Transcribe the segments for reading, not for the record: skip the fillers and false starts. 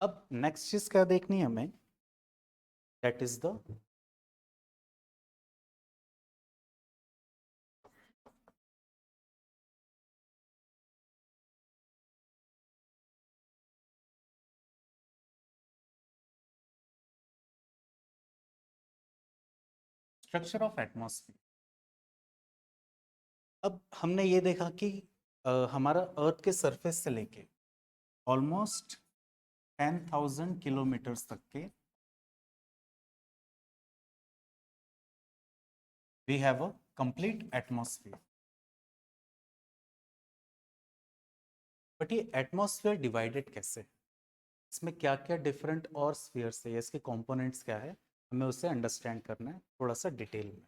अब नेक्स्ट चीज क्या देखनी है हमें, that is the structure of atmosphere. अब हमने ये देखा कि हमारा अर्थ के सरफेस से लेके ऑलमोस्ट 10,000 किलोमीटर्स तक के we have a complete atmosphere. But ये एटमॉस्फेयर डिवाइडेड कैसे है, इसमें क्या क्या डिफरेंट और स्फीयर्स है, इसके कंपोनेंट्स क्या है, हमें उसे अंडरस्टैंड करना है थोड़ा सा डिटेल में।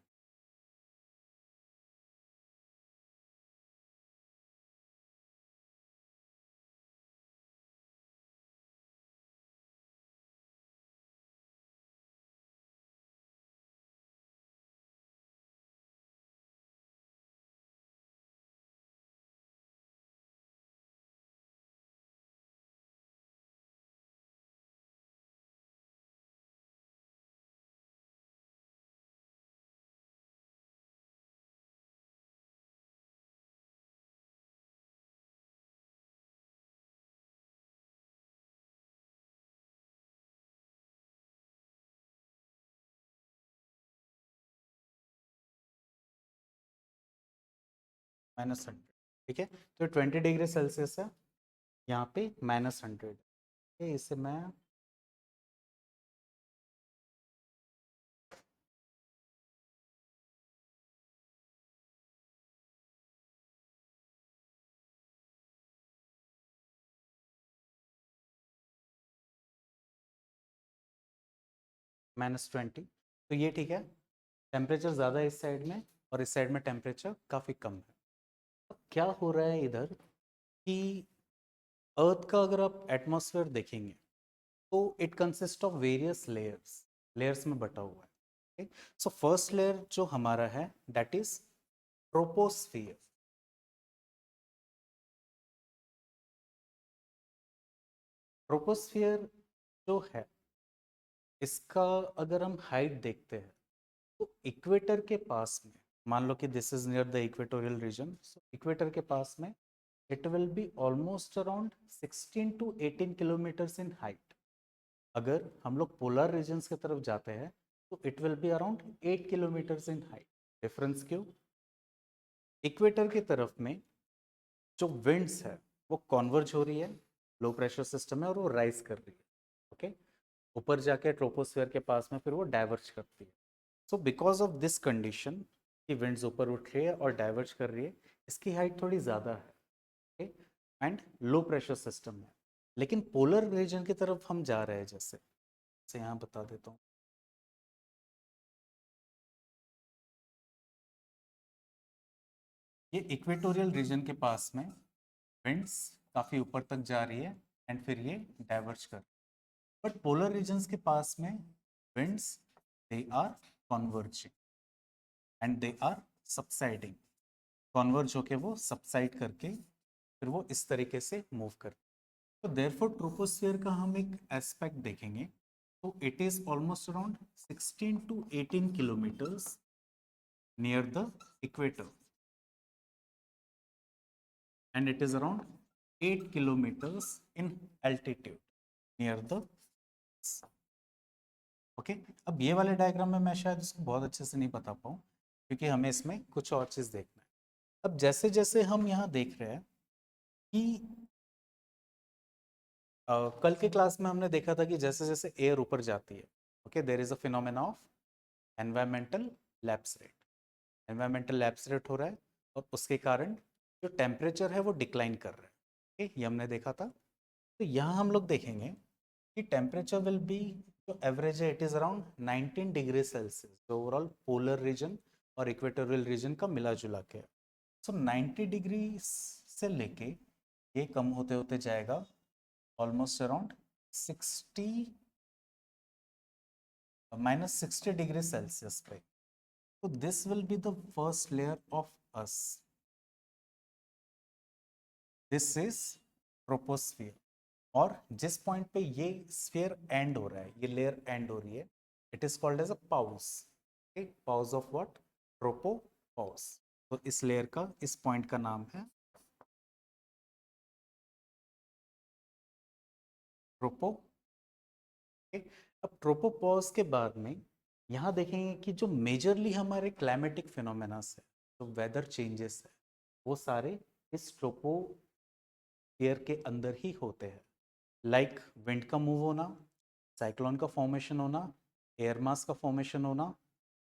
-100, ठीक है। तो 20 डिग्री सेल्सियस है, यहाँ पे -100, इसे मैं -20, तो ये ठीक है। टेम्परेचर ज़्यादा है इस साइड में और इस साइड में टेम्परेचर काफ़ी कम है। अब क्या हो रहा है इधर कि अर्थ का अगर आप एटमॉस्फेयर देखेंगे तो it consist of various layers, layers में बटा हुआ है। सो फर्स्ट लेयर जो हमारा है दैट इज ट्रोपोस्फियर। ट्रोपोस्फियर जो है इसका अगर हम हाइट देखते हैं तो इक्वेटर के पास में, मान लो कि this is near the equatorial reason, so equator के पास में it will be almost around 16 to 18 kilometres in height. अगर हम लोग पोलर रीजन्स की तरफ जाते हैं तो it will be around 8 kilometres in height. Difference क्यों? इक्वेटर की तरफ में जो विंड्स है वो कॉन्वर्ज हो रही है, लो प्रेशर सिस्टम है और वो राइज कर रही है, ओके। ऊपर जाके ट्रोपोस्फेयर के पास में फिर वो डाइवर्ज करती है। So because of this condition कि विंड्स ऊपर उठ रही है और डाइवर्ज कर रही है, इसकी हाइट थोड़ी ज़्यादा है, okay, and low pressure system है। लेकिन पोलर रीजन की तरफ हम जा रहे हैं, जैसे यहाँ बता देता हूँ। ये इक्वेटोरियल रीजन के पास में विंड्स काफ़ी ऊपर तक जा रही है एंड फिर ये डाइवर्ज कर, बट पोलर रीजन्स के पास में winds they are converging and they are subsiding। Converge होके वो सबसाइड करके फिर वो इस तरीके से मूव कर, तो देयरफॉर ट्रोपोस्फियर का हम एक एस्पेक्ट देखेंगे तो it is almost around 16 to 18 kilometres near the equator and it is around 8 kilometers in altitude near the okay. अब ये वाले डायग्राम में मैं शायद इसको बहुत अच्छे से नहीं बता पाऊँ क्योंकि हमें इसमें कुछ और चीज़ देखना है। अब जैसे जैसे हम यहाँ देख रहे हैं कि कल के क्लास में हमने देखा था कि जैसे जैसे एयर ऊपर जाती है, okay, there is a phenomena of environmental lapse rate. Environmental lapse rate हो रहा है और उसके कारण जो टेम्परेचर है वो डिक्लाइन कर रहा है, ओके, ये हमने देखा था। तो यहाँ हम लोग देखेंगे कि टेम्परेचर विल बी, जो एवरेज है it is around 19 degree Celsius, जो ओवरऑल पोलर रीजन और इक्वेटोरियल रीजन का मिला जुला के। सो 90 डिग्री से लेके ये कम होते होते जाएगा ऑलमोस्ट अराउंड 60 -60 डिग्री सेल्सियस पे। तो this will be the first layer of us, this is troposphere. और जिस पॉइंट पे ये स्फीयर एंड हो रहा है, ये लेयर एंड हो रही है, it is called as a pause. Pause of what? Tropopause. तो इस लेयर का, इस पॉइंट का नाम है ट्रोपो। अब ट्रोपोपॉज के बाद में यहाँ देखेंगे कि जो मेजरली हमारे क्लाइमेटिक फिनोमेना है, जो वेदर चेंजेस है, वो सारे इस ट्रोपोस्फियर के अंदर ही होते हैं। लाइक विंड का मूव होना, साइक्लोन का फॉर्मेशन होना, एयर मास का फॉर्मेशन होना,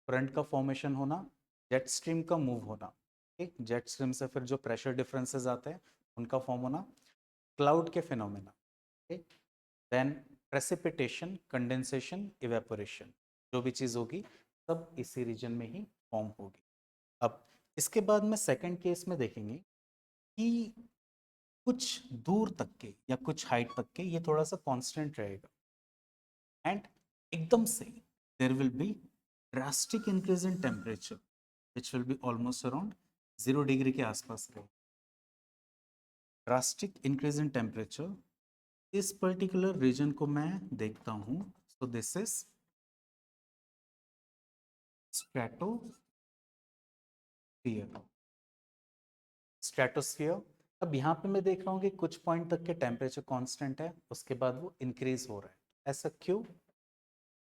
फ्रंट का फॉर्मेशन होना, जेट स्ट्रीम का मूव होना। ठीक, जेट स्ट्रीम से फिर जो प्रेशर डिफरेंसेस आते हैं उनका फॉर्म होना, क्लाउड के फिनोमेना। ठीक, देन प्रेसिपिटेशन, कंडेंसेशन, इवेपोरेशन, जो भी चीज़ होगी सब इसी रीजन में ही फॉर्म होगी। अब इसके बाद में सेकंड केस में देखेंगे कि कुछ दूर तक के या कुछ हाइट तक के ये थोड़ा सा कांस्टेंट रहेगा, एंड एकदम से there will be drastic increase in temperature which will be almost around 0 degree के आसपास रहेगा। ड्रास्टिक इंक्रीज इन टेम्परेचर, इस पर्टिकुलर रीजन को मैं देखता हूं, सो दिस इज स्ट्रेटोस्फियर। स्ट्रेटोस्फियर। अब यहाँ पे मैं देख रहा हूँ कि कुछ पॉइंट तक के टेम्परेचर कांस्टेंट है, उसके बाद वो इंक्रीज हो रहा है। ऐसा क्यों?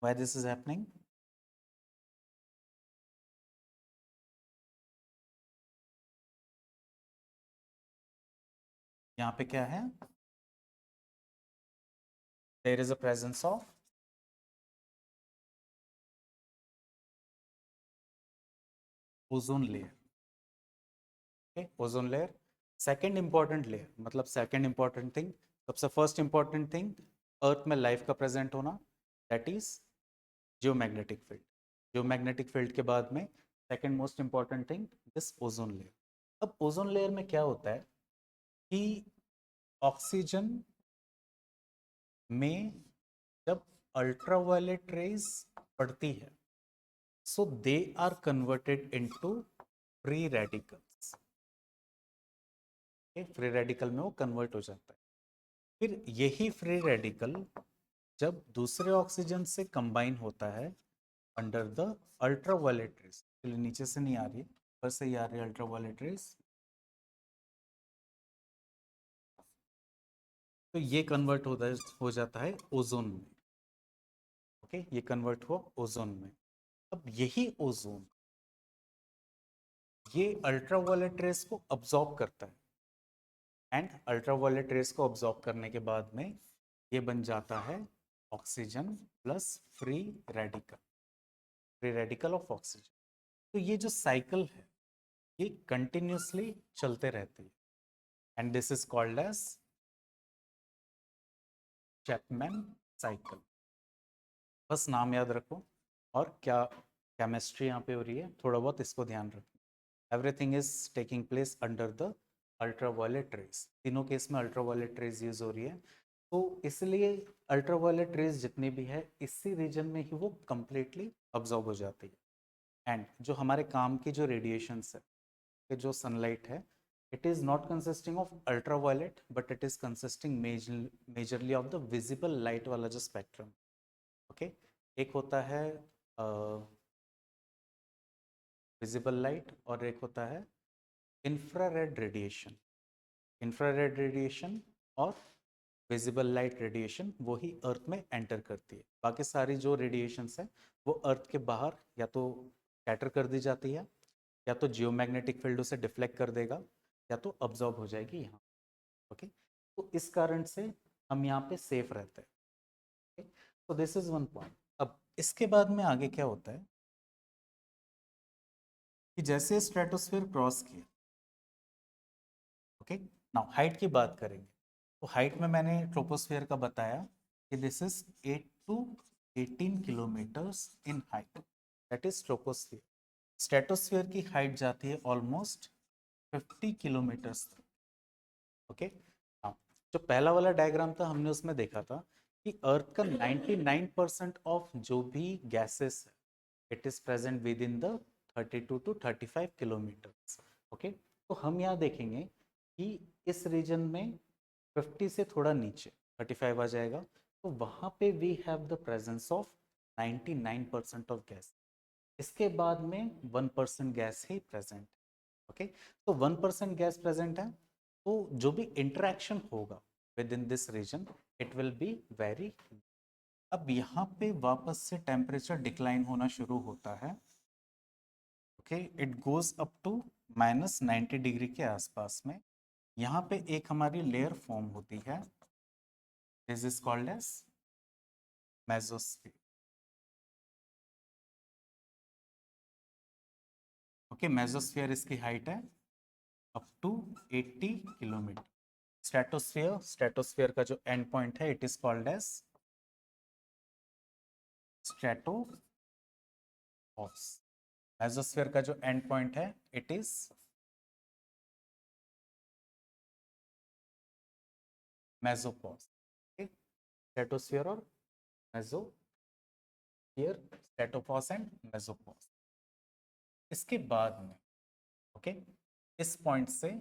Why this is happening? यहाँ पे क्या है? There is a presence of ozone layer. Okay, ozone layer second important layer, मतलब सेकंड इंपॉर्टेंट थिंग। सबसे फर्स्ट इंपॉर्टेंट थिंग अर्थ में लाइफ का प्रेजेंट होना, that is geomagnetic field. Geomagnetic field के बाद में second most important thing this ozone layer. अब ozone layer में क्या होता है कि ऑक्सीजन में जब अल्ट्रावायलेट रेज पड़ती है, so they are converted into free radicals. Free radical में वो कन्वर्ट हो जाता है। फिर यही फ्री रेडिकल जब दूसरे ऑक्सीजन से कंबाइन होता है अंडर द अल्ट्रावायलेट रेज, चलिए नीचे से नहीं आ रही, ऊपर से ही आ रही है अल्ट्रावायलेट रेज, तो ये कन्वर्ट हो जाता है ओजोन में। ओके, ये कन्वर्ट हुआ ओजोन में। अब यही ओजोन ये अल्ट्रावायलेट रेस को अब्सॉर्ब करता है, एंड अल्ट्रावायलेट रेस को अब्सॉर्ब करने के बाद में ये बन जाता है oxygen plus free radical, free radical of oxygen. तो ये जो साइकिल है ये कंटिन्यूसली चलते रहती है, and this is called as Chapman cycle. बस नाम याद रखो, और क्या केमिस्ट्री यहाँ पे हो रही है थोड़ा बहुत इसको ध्यान रखो। Everything is taking place under the ultraviolet rays. तीनों केस में अल्ट्रावायलेट रेज यूज हो रही है, तो इसलिए अल्ट्रावायलेट रेज जितनी भी है इसी रीजन में ही वो कंप्लीटली अब्जॉर्ब हो जाती है। एंड जो हमारे काम की जो रेडिएशंस है, कि जो सनलाइट है, it is not consisting of ultraviolet but it is consisting majorly of the visible light वाला जो स्पेक्ट्रम। ओके, एक होता है विजिबल लाइट और एक होता है इंफ्रारेड रेडिएशन। इंफ्रारेड रेडिएशन और विजिबल लाइट रेडिएशन वो ही अर्थ में एंटर करती है। बाकी सारी जो रेडिएशंस है वो अर्थ के बाहर या तो स्कैटर कर दी जाती है, या तो जियोमैग्नेटिक फील्ड उसे डिफ्लेक्ट कर देगा, या तो अब्जॉर्ब हो जाएगी यहाँ। ओके, तो इस कारण से हम यहाँ पे सेफ रहते हैं। तो दिस इज वन पॉइंट। अब इसके बाद में आगे क्या होता है कि जैसे स्ट्रेटोस्फीयर क्रॉस किया, ओके, नाउ हाइट की बात करेंगे, तो हाइट में मैंने ट्रोपोस्फियर का बताया कि this is 8 to 18 kilometres in height, that is troposphere. Stratosphere की हाइट जाती है ऑलमोस्ट 50 किलोमीटर्स तक। ओके, हाँ, जो पहला वाला डायग्राम था हमने उसमें देखा था कि अर्थ का 99% ऑफ जो भी गैसेस है it is present with in the 32 to 35 kilometres. Okay, तो हम यहाँ देखेंगे कि इस रीजन में 50 से थोड़ा नीचे 35 आ जाएगा। तो वहाँ पे we have the presence of 99% of gas. इसके बाद में 1% गैस ही प्रेजेंट। ओके, तो 1% गैस प्रेजेंट है, तो जो भी इंटरेक्शन होगा with in this region it will be very. अब यहाँ पे वापस से टेम्परेचर डिक्लाइन होना शुरू होता है। Okay, it goes up to -90 degree के आसपास में। यहाँ पे एक हमारी लेयर फॉर्म होती है, this is called as mesosphere. Okay, mesosphere इसकी हाइट है up to 80 kilometre. Stratosphere, stratosphere का जो एंड पॉइंट है it is called as stratopause. Mesosphere का जो एंड पॉइंट है इट इज मेसोपॉज। स्ट्रेटोस्फीयर और मेसोस्फीयर, स्ट्रेटोपॉज एंड मेसोपॉज। इसके बाद में ओके, इस पॉइंट से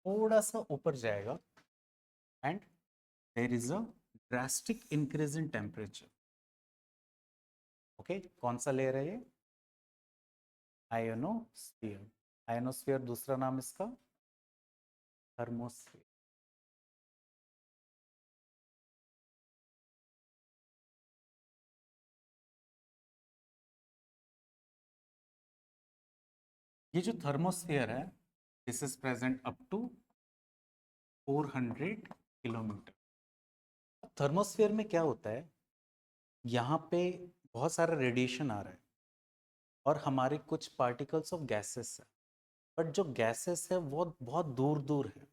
थोड़ा सा ऊपर जाएगा and there is a drastic increase in temperature. Okay, कौन सा लेयर है ये? आयोनोस्फीयर। आयोनोस्फीयर दूसरा नाम इसका थर्मोस्फीयर। ये जो थर्मोस्फीयर है this is present up to 400 kilometre. Thermosphere में क्या होता है, यहाँ पे बहुत सारा रेडिएशन आ रहा है और हमारे कुछ पार्टिकल्स ऑफ गैसेस है, बट जो गैसेस है वो बहुत दूर दूर है।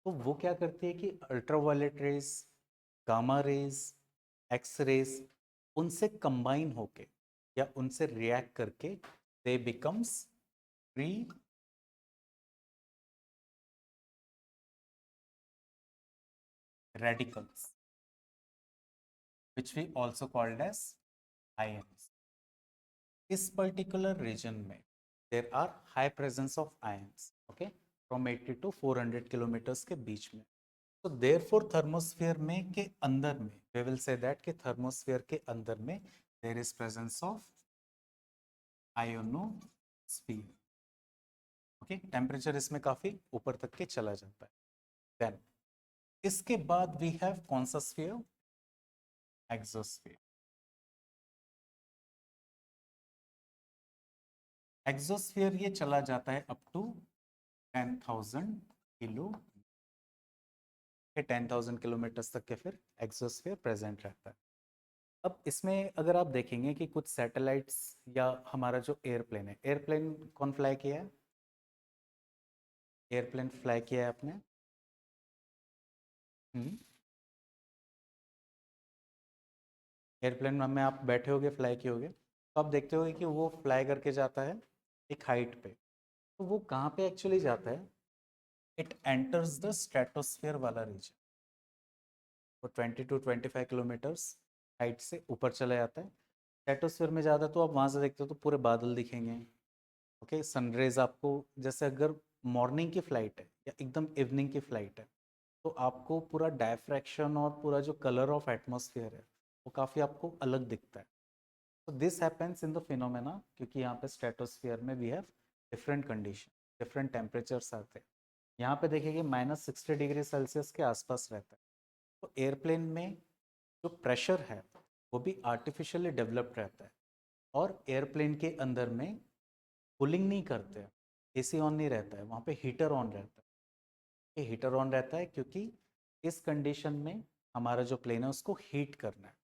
तो वो क्या करती है कि ultraviolet rays, gamma rays, X rays उनसे कंबाइन होके या उनसे रिएक्ट करके they becomes free radicals which we also called as ions. इस पर्टिकुलर रीजन में there are high presence of ions, okay, from 80 to 400 kilometres के बीच में। तो देर फोर थर्मोस्फियर में के अंदर में वी विल से दैट कि थर्मोस्फियर के अंदर में there is presence of ionosphere. Okay, temperature इसमें काफी ऊपर तक के चला जाता है। देन इसके बाद वी हैव कौन सा स्फीयर? एक्सोस्फीयर। एक्सोस्फीयर ये चला जाता है अप टू 10,000 किलो के 10,000 किलोमीटर्स तक के फिर एक्सोस्फीयर प्रेजेंट रहता है। अब इसमें अगर आप देखेंगे कि कुछ सैटेलाइट्स या हमारा जो एयरप्लेन है, एयरप्लेन कौन फ्लाई किया है? एयरप्लेन फ्लाई किया है आपने? एयरप्लेन में आप बैठे होगे, फ्लाई किए होगे, तो आप देखते होगे कि वो फ्लाई करके जाता है एक हाइट पे। तो वो कहाँ पे एक्चुअली जाता है? इट एंटर्स द स्ट्रेटोस्फीयर वाला रीजन। वो 20 टू 25 किलोमीटर्स हाइट से ऊपर चला जाता है। स्ट्रेटोस्फीयर में ज़्यादा तो आप वहाँ से देखते हो तो पूरे बादल दिखेंगे। ओके, सनरेज आपको, जैसे अगर मॉर्निंग की फ्लाइट है या एकदम इवनिंग की फ्लाइट है तो आपको पूरा डायफ्रैक्शन और पूरा जो कलर ऑफ एटमॉस्फेयर है वो काफ़ी आपको अलग दिखता है। तो this happens in the phenomena, क्योंकि यहाँ पे स्ट्रेटोस्फीयर में we have different condition, different temperatures आते हैं। यहाँ पे देखिए -60 डिग्री सेल्सियस के आसपास रहता है। तो एयरप्लेन में जो प्रेशर है वो भी आर्टिफिशियली डेवलप्ड रहता है और एयरप्लेन के अंदर में कूलिंग नहीं करते हैं, एसी ऑन नहीं रहता है, वहाँ पे हीटर ऑन रहता है। ये हीटर ऑन रहता है क्योंकि इस कंडीशन में हमारा जो प्लेन है उसको हीट करना है।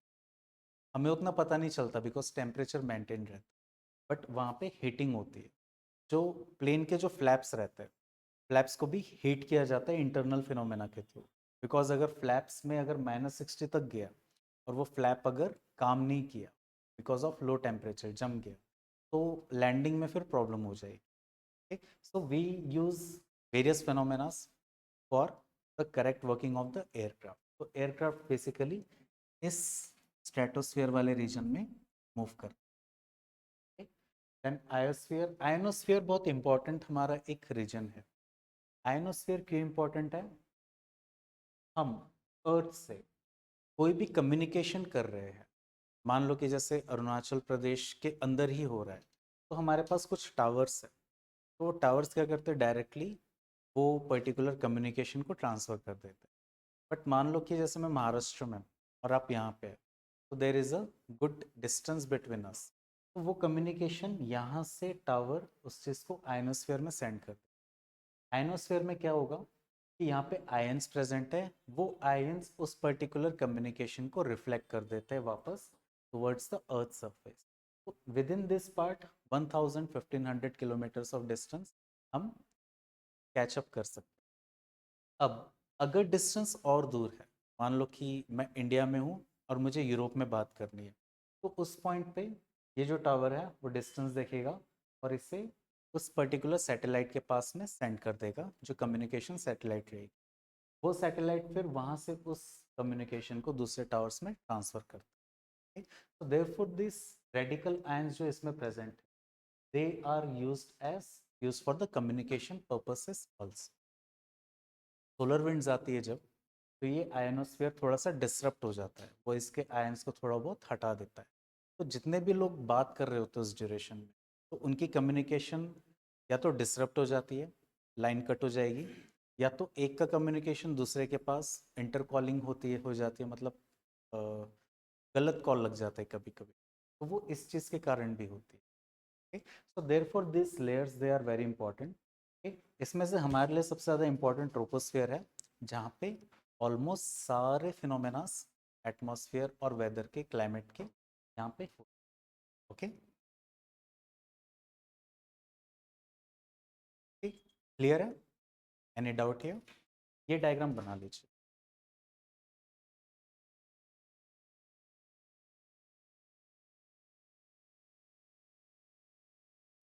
हमें उतना पता नहीं चलता बिकॉज टेम्परेचर मेंटेन रहता है, बट वहाँ पे हीटिंग होती है। जो प्लेन के जो फ्लैप्स रहते हैं, फ्लैप्स को भी हीट किया जाता है इंटरनल फिनोमेना के थ्रू। बिकॉज अगर फ्लैप्स में अगर -60 तक गया और वो फ्लैप अगर काम नहीं किया बिकॉज ऑफ लो टेम्परेचर जम गया तो लैंडिंग में फिर प्रॉब्लम हो जाएगी। So we use various phenomenas for the correct working of the aircraft. तो एयरक्राफ्ट बेसिकली इस स्ट्रेटोस्फीयर वाले रीजन में मूव कर। देन आयोस्फीयर, आयनोस्फीयर बहुत इंपॉर्टेंट हमारा एक रीजन है। आयनोस्फीयर क्यों इंपॉर्टेंट है? हम अर्थ से कोई भी कम्युनिकेशन कर रहे हैं, मान लो कि जैसे अरुणाचल प्रदेश के अंदर ही हो रहा है, तो हमारे पास कुछ टावर्स है, तो वो टावर्स क्या करते हैं, डायरेक्टली वो पर्टिकुलर कम्युनिकेशन को ट्रांसफ़र कर देते हैं। बट मान लो कि जैसे मैं महाराष्ट्र में हूँ और आप यहाँ पे हैं, तो there is a good distance between us, तो वो कम्युनिकेशन यहाँ से टावर उस चीज़ को आयनोस्फेयर में सेंड कर देते हैं। आयनोस्फेयर में क्या होगा कि यहाँ पे आयंस प्रेजेंट है, वो आयंस उस पर्टिकुलर कम्युनिकेशन को रिफ्लेक्ट कर देते हैं वापस टुवर्ड्स द अर्थ सरफेस। तो with in this part 1500 kilometres of distance हम कैचअप कर सकते हैं। अब अगर डिस्टेंस और दूर है, मान लो कि मैं इंडिया में हूँ और मुझे यूरोप में बात करनी है, तो उस पॉइंट पे ये जो टावर है वो डिस्टेंस देखेगा और इसे उस पर्टिकुलर सैटेलाइट के पास में सेंड कर देगा, जो कम्युनिकेशन सैटेलाइट रहेगी। वो सैटेलाइट फिर वहाँ से उस कम्युनिकेशन को दूसरे टावर्स में ट्रांसफर करता है। तो देयरफॉर दिस रेडिकल आयंस जो इसमें प्रेजेंट है, they are used for the communication purposes also. Solar winds आती है जब, तो ये आयनोस्फीयर थोड़ा सा डिसरप्ट हो जाता है, वो इसके आयंस को थोड़ा बहुत हटा देता है। तो जितने भी लोग बात कर रहे होते हैं उस ड्यूरेशन में, तो उनकी कम्युनिकेशन या तो डिसरप्ट हो जाती है, लाइन कट हो जाएगी, या तो एक का कम्युनिकेशन दूसरे के पास इंटर कॉलिंग होती है, हो जाती है, मतलब अ, गलत कॉल लग जाता है कभी कभी, तो वो इस चीज़ के कारण भी होती है। So therefore this layers they are very important. इसमें से हमारे लिए सबसे ज़्यादा इंपॉर्टेंट ट्रोपोस्फियर है, जहाँ पे ऑलमोस्ट सारे फिनोमेनास एटमॉस्फेयर और वेदर के, क्लाइमेट के यहाँ पे हो। ओके, क्लियर है? एनी डाउट है? ये डायग्राम बना लीजिए।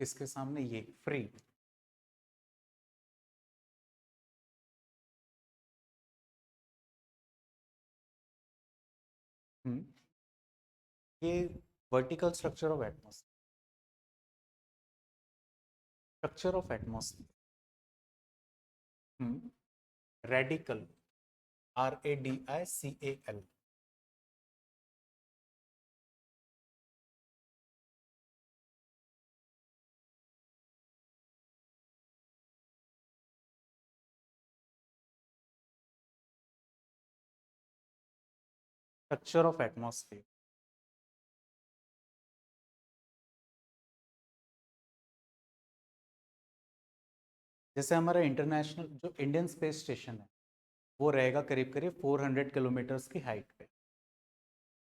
इसके सामने ये फ्री, ये vertical structure of atmosphere, structure of atmosphere, radical, RADICAL, structure of atmosphere. जैसे हमारा इंटरनेशनल जो इंडियन स्पेस स्टेशन है, वो रहेगा करीब करीब 400 किलोमीटर्स की हाइट पे।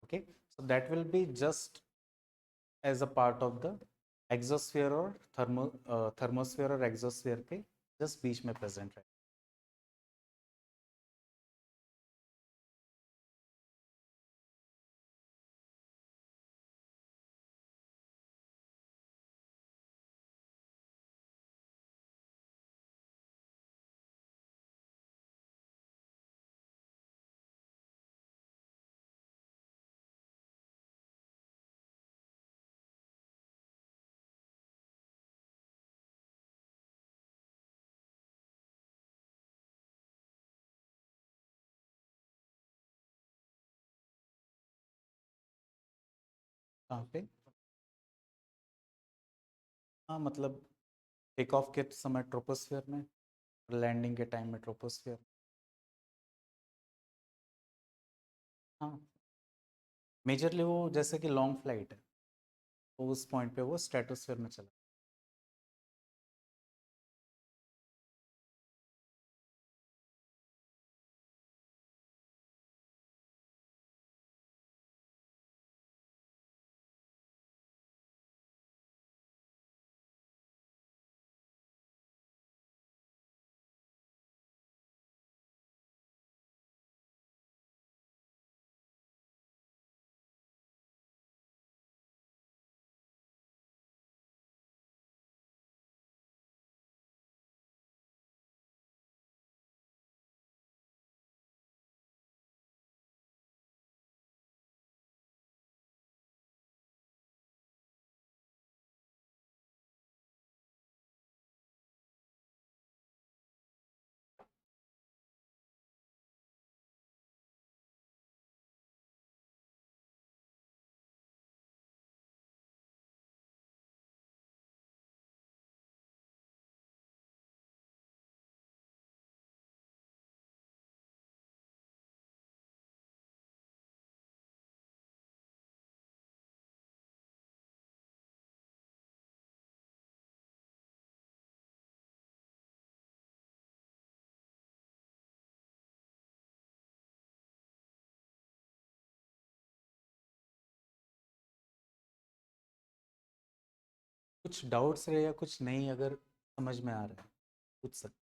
Okay, so that will be just as a part of the exosphere और थर्मोस्फीयर और एक्सोस्फीयर के जस्ट बीच में प्रेजेंट है। कहाँ पे? हाँ, मतलब टेक ऑफ के समय ट्रोपोस्फियर में, लैंडिंग के टाइम में ट्रोपोस्फियर। हाँ, मेजरली वो जैसे कि लॉन्ग फ्लाइट है, तो उस पॉइंट पे वो स्ट्रेटोस्फियर में चला। कुछ डाउट्स रहे या कुछ नहीं अगर समझ में आ रहा है पूछ सकते।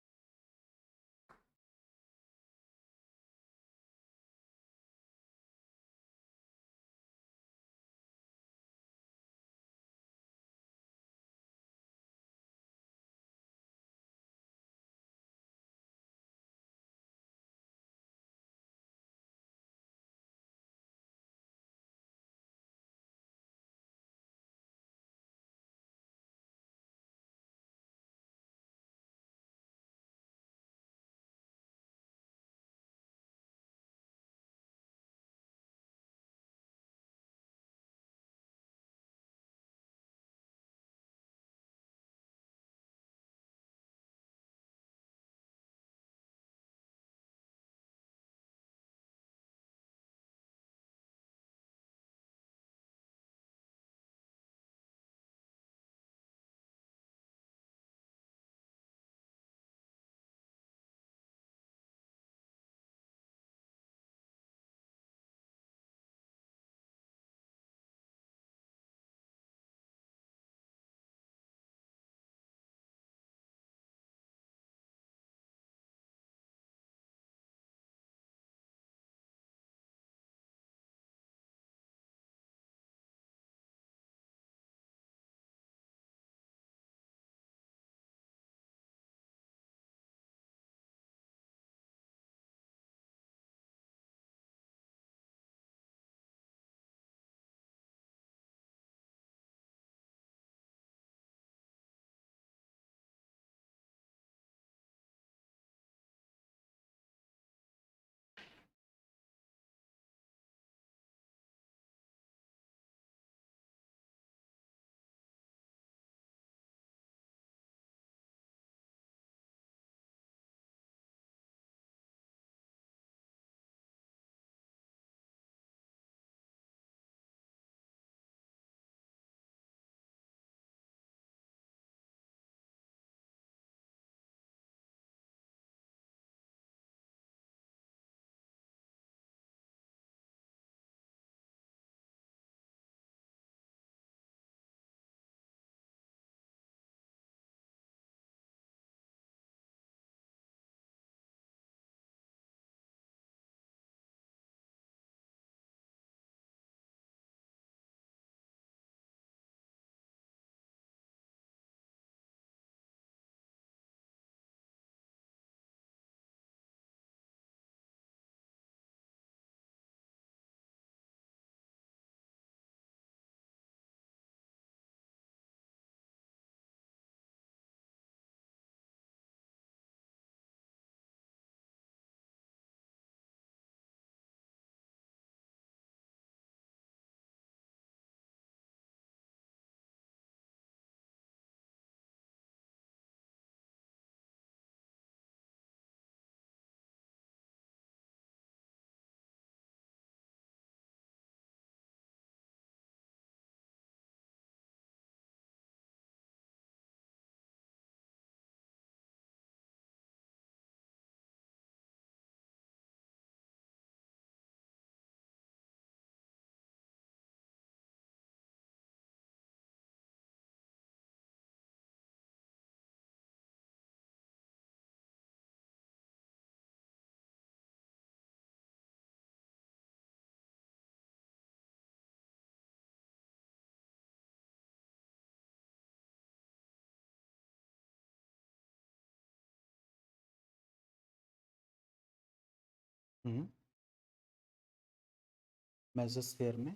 मेसोस्फेयर में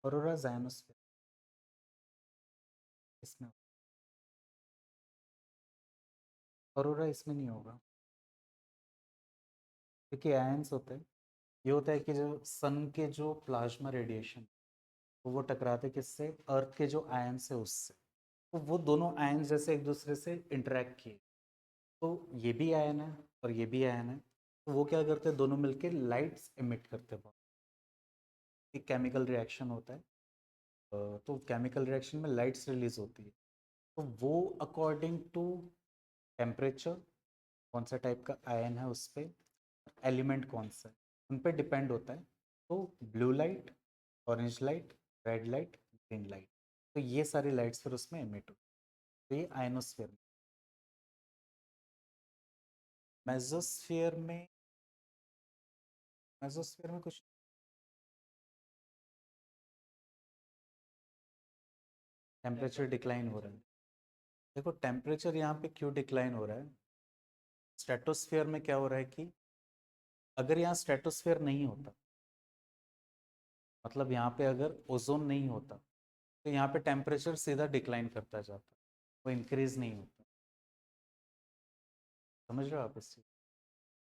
ऑरोरा जाइमोस्फेयर इसमें, ऑरोरा इसमें नहीं होगा क्योंकि आयंस होते हैं। ये होता है कि जो सन के जो प्लाज्मा रेडिएशन तो वो टकराते किससे, अर्थ के जो आयंस है उससे, तो वो दोनों आयंस जैसे एक दूसरे से इंटरेक्ट किए, तो ये भी आयन है और ये भी आयन है, तो वो क्या करते हैं दोनों मिलके लाइट्स एमिट करते हैं। एक केमिकल रिएक्शन होता है, तो केमिकल रिएक्शन में लाइट्स रिलीज होती है, तो वो अकॉर्डिंग टू टेम्परेचर कौन सा टाइप का आयन है उस पर, एलिमेंट कौन सा है उन पर डिपेंड होता है। तो blue light, orange light, red light, green light, तो ये सारी लाइट्स फिर उसमें एमिट हो, तो ये आयनोस्फीयर। मेसोस्फीयर में, मेसोस्फीयर में कुछ टेम्परेचर डिक्लाइन हो रहा है। देखो टेम्परेचर यहाँ पे क्यों डिक्लाइन हो रहा है, स्ट्रेटोस्फीयर में क्या हो रहा है कि अगर यहाँ स्ट्रेटोस्फीयर नहीं होता, मतलब यहाँ पे अगर ओजोन नहीं होता, तो यहाँ पे टेम्परेचर सीधा डिक्लाइन करता जाता, वो इंक्रीज नहीं होता। समझ रहे हो आप इस चीज,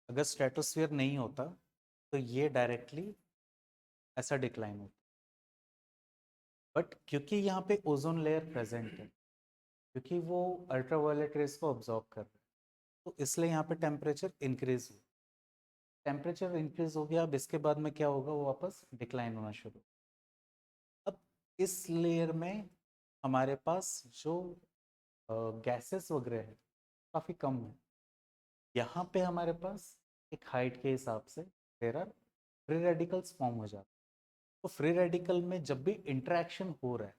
अगर स्ट्रेटोस्फीयर नहीं होता तो ये डायरेक्टली ऐसा डिक्लाइन होता, बट क्योंकि यहाँ पे ओजोन लेयर प्रेजेंट है, क्योंकि वो अल्ट्रावायलेट रेस को ऑब्जॉर्व कर रहा है, तो इसलिए यहाँ पे टेम्परेचर इंक्रीज हुआ। टेम्परेचर इंक्रीज हो गया, अब इसके बाद में क्या होगा, वो वापस डिक्लाइन होना शुरू। अब इस लेयर में हमारे पास जो गैसेस वगैरह है काफ़ी कम है। यहाँ पे हमारे पास एक हाइट के हिसाब से there are free radicals form हो जाते हैं। तो फ्री रेडिकल में जब भी इंटरेक्शन हो रहा है,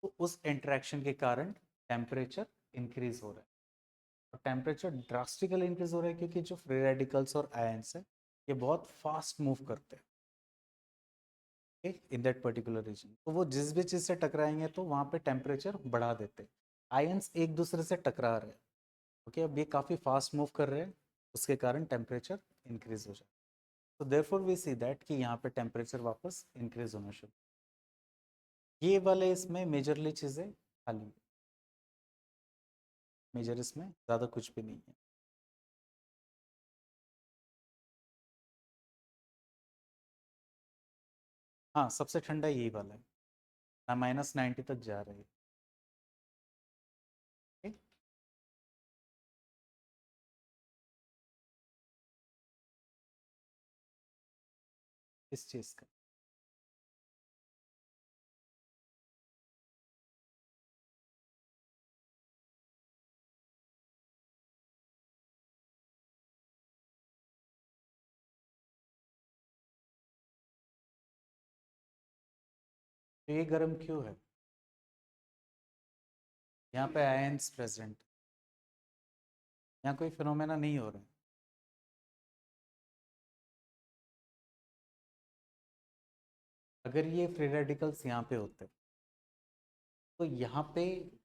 तो उस इंटरेक्शन के कारण टेम्परेचर इंक्रीज हो रहा है, और टेम्परेचर ड्रास्टिकली इंक्रीज हो रहा है क्योंकि जो फ्री रेडिकल्स और आयंस है ये बहुत फास्ट मूव करते हैं इन दैट पर्टिकुलर रीजन, तो वो जिस भी चीज़ से टकराएंगे तो वहाँ पे टेम्परेचर बढ़ा देते हैं। आयंस एक दूसरे से टकरा रहे हैं, ओके, अब ये काफ़ी फास्ट मूव कर रहे हैं, उसके कारण टेम्परेचर इंक्रीज हो जाए। तो देयरफॉर वी सी दैट कि यहाँ पे टेम्परेचर वापस इंक्रीज होना शुरू। ये वाले इसमें मेजरली चीज़ें खाली, मेजर इसमें ज़्यादा कुछ भी नहीं है। हाँ, सबसे ठंडा यही वाला है, -90 तक जा रही है। ठीक? इस चीज़ का तो ये गर्म क्यों है, यहाँ पे आयंस प्रेजेंट, यहाँ कोई फिनोमेना नहीं हो रहा है। अगर ये फ्री रेडिकल्स यहाँ पे होते तो यहाँ पे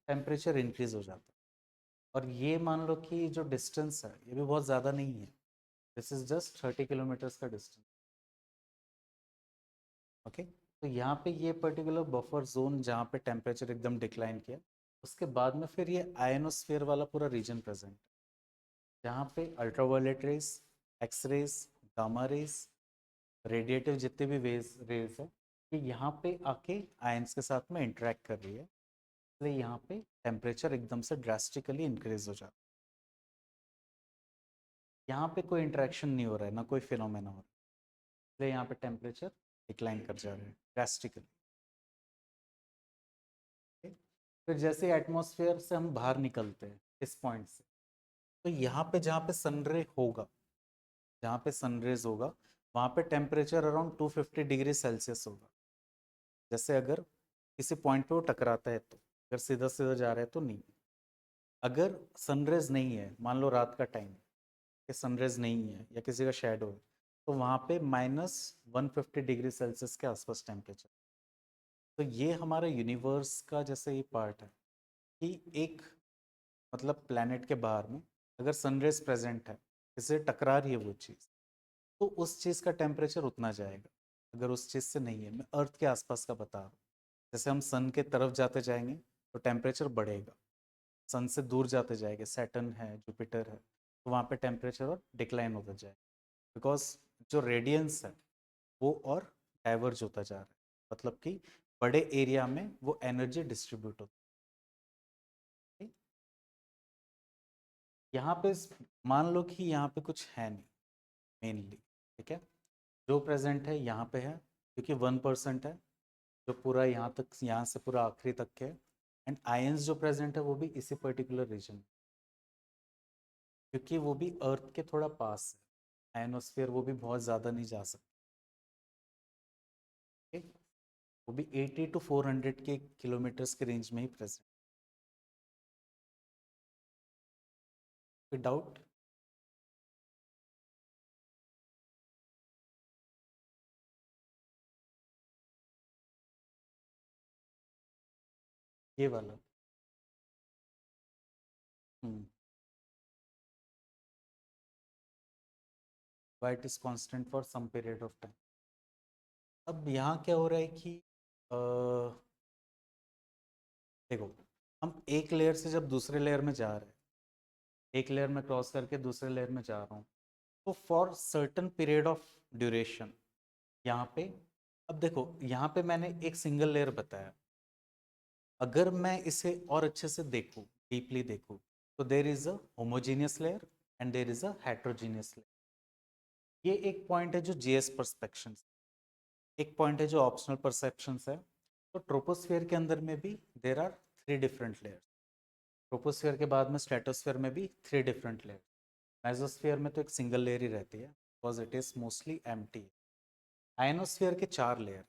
टेम्परेचर इंक्रीज हो जाता, और ये मान लो कि जो डिस्टेंस है ये भी बहुत ज़्यादा नहीं है, दिस इज जस्ट 30 किलोमीटर्स का डिस्टेंस, ओके। तो यहाँ पे ये पर्टिकुलर बफर जोन जहाँ पे टेम्परेचर एकदम डिक्लाइन किया, उसके बाद में फिर ये आयनोस्फीयर वाला पूरा रीजन प्रेजेंट है, जहाँ पे ultraviolet rays, X rays, gamma rays, radiative जितने भी रेस है, ये यहाँ पे आके आयंस के साथ में इंटरेक्ट कर रही है, इसलिए यहाँ पे टेम्परेचर एकदम से ड्रास्टिकली इंक्रीज हो जाता है। यहाँ पे कोई इंटरेक्शन नहीं हो रहा है, ना कोई फिनोमेना हो रहा है, इसलिए यहाँ पे टेम्परेचर डिक्लाइन कर जा रहा है ड्रास्टिकली। फिर जैसे एटमॉस्फेयर से हम बाहर निकलते हैं इस पॉइंट से, तो यहाँ पे जहाँ पे सनरे होगा, जहाँ पे सनरेज होगा, वहाँ पे टेम्परेचर अराउंड 250 डिग्री सेल्सियस होगा। जैसे अगर किसी पॉइंट पे वो टकराता है, तो अगर सीधा सीधा जा रहा है तो नहीं, अगर सनरेज नहीं है, मान लो रात का टाइम कि सनरेज नहीं है या किसी का शेडो है, तो वहाँ पे -150 डिग्री सेल्सियस के आसपास टेम्परेचर। तो ये हमारा यूनिवर्स का जैसे ये पार्ट है कि एक, मतलब प्लैनेट के बाहर में अगर सनरेज प्रेजेंट है, इससे टकरा रही है वो चीज़, तो उस चीज़ का टेम्परेचर उतना जाएगा। अगर उस चीज़ से नहीं है, मैं अर्थ के आसपास का बता रहा हूँ, जैसे हम सन के तरफ जाते जाएंगे तो टेम्परेचर बढ़ेगा, सन से दूर जाते जाएंगे, सैटर्न है, जुपिटर है, तो वहाँ पे टेम्परेचर और डिक्लाइन होता जाएगा, बिकॉज जो रेडियंस है वो और डाइवर्ज होता जा रहा है, मतलब कि बड़े एरिया में वो एनर्जी डिस्ट्रीब्यूट होती है। यहाँ पे मान लो कि यहाँ पे कुछ है नहीं मेनली, ठीक है, जो प्रेजेंट है यहाँ पे है क्योंकि 1% है, जो पूरा यहाँ तक, यहाँ से पूरा आखिरी तक के, एंड आयंस जो प्रेजेंट है वो भी इसी पर्टिकुलर रीजन, क्योंकि वो भी अर्थ के थोड़ा पास है, आयनोस्फीयर वो भी बहुत ज़्यादा नहीं जा सकते। वो भी 80 to 400 के किलोमीटर्स के रेंज में ही प्रेजेंट। कोई डाउट? ये वाला। हम्म। White is constant for some period of time. अब यहाँ क्या हो रहा है कि अ, देखो, हम एक लेयर से जब दूसरे लेयर में जा रहे हैं, एक लेयर में क्रॉस करके दूसरे लेयर में जा रहा हूँ, तो for certain period of duration यहाँ पे, अब देखो यहाँ पे मैंने एक सिंगल लेयर बताया। अगर मैं इसे और अच्छे से देखूँ, डीपली देखूँ, तो there is a homogeneous layer and there is a heterogeneous layer. ये एक पॉइंट है जो जीएस परस्पेक्शन, एक पॉइंट है जो ऑप्शनल परसेप्शन है। तो ट्रोपोस्फियर के अंदर में भी there are 3 different layers. Troposphere के बाद में स्ट्रेटोस्फियर में भी 3 डिफरेंट लेयर। मेसोस्फियर में तो एक सिंगल लेयर ही रहती है because it is mostly empty. Ionosphere के 4 layer,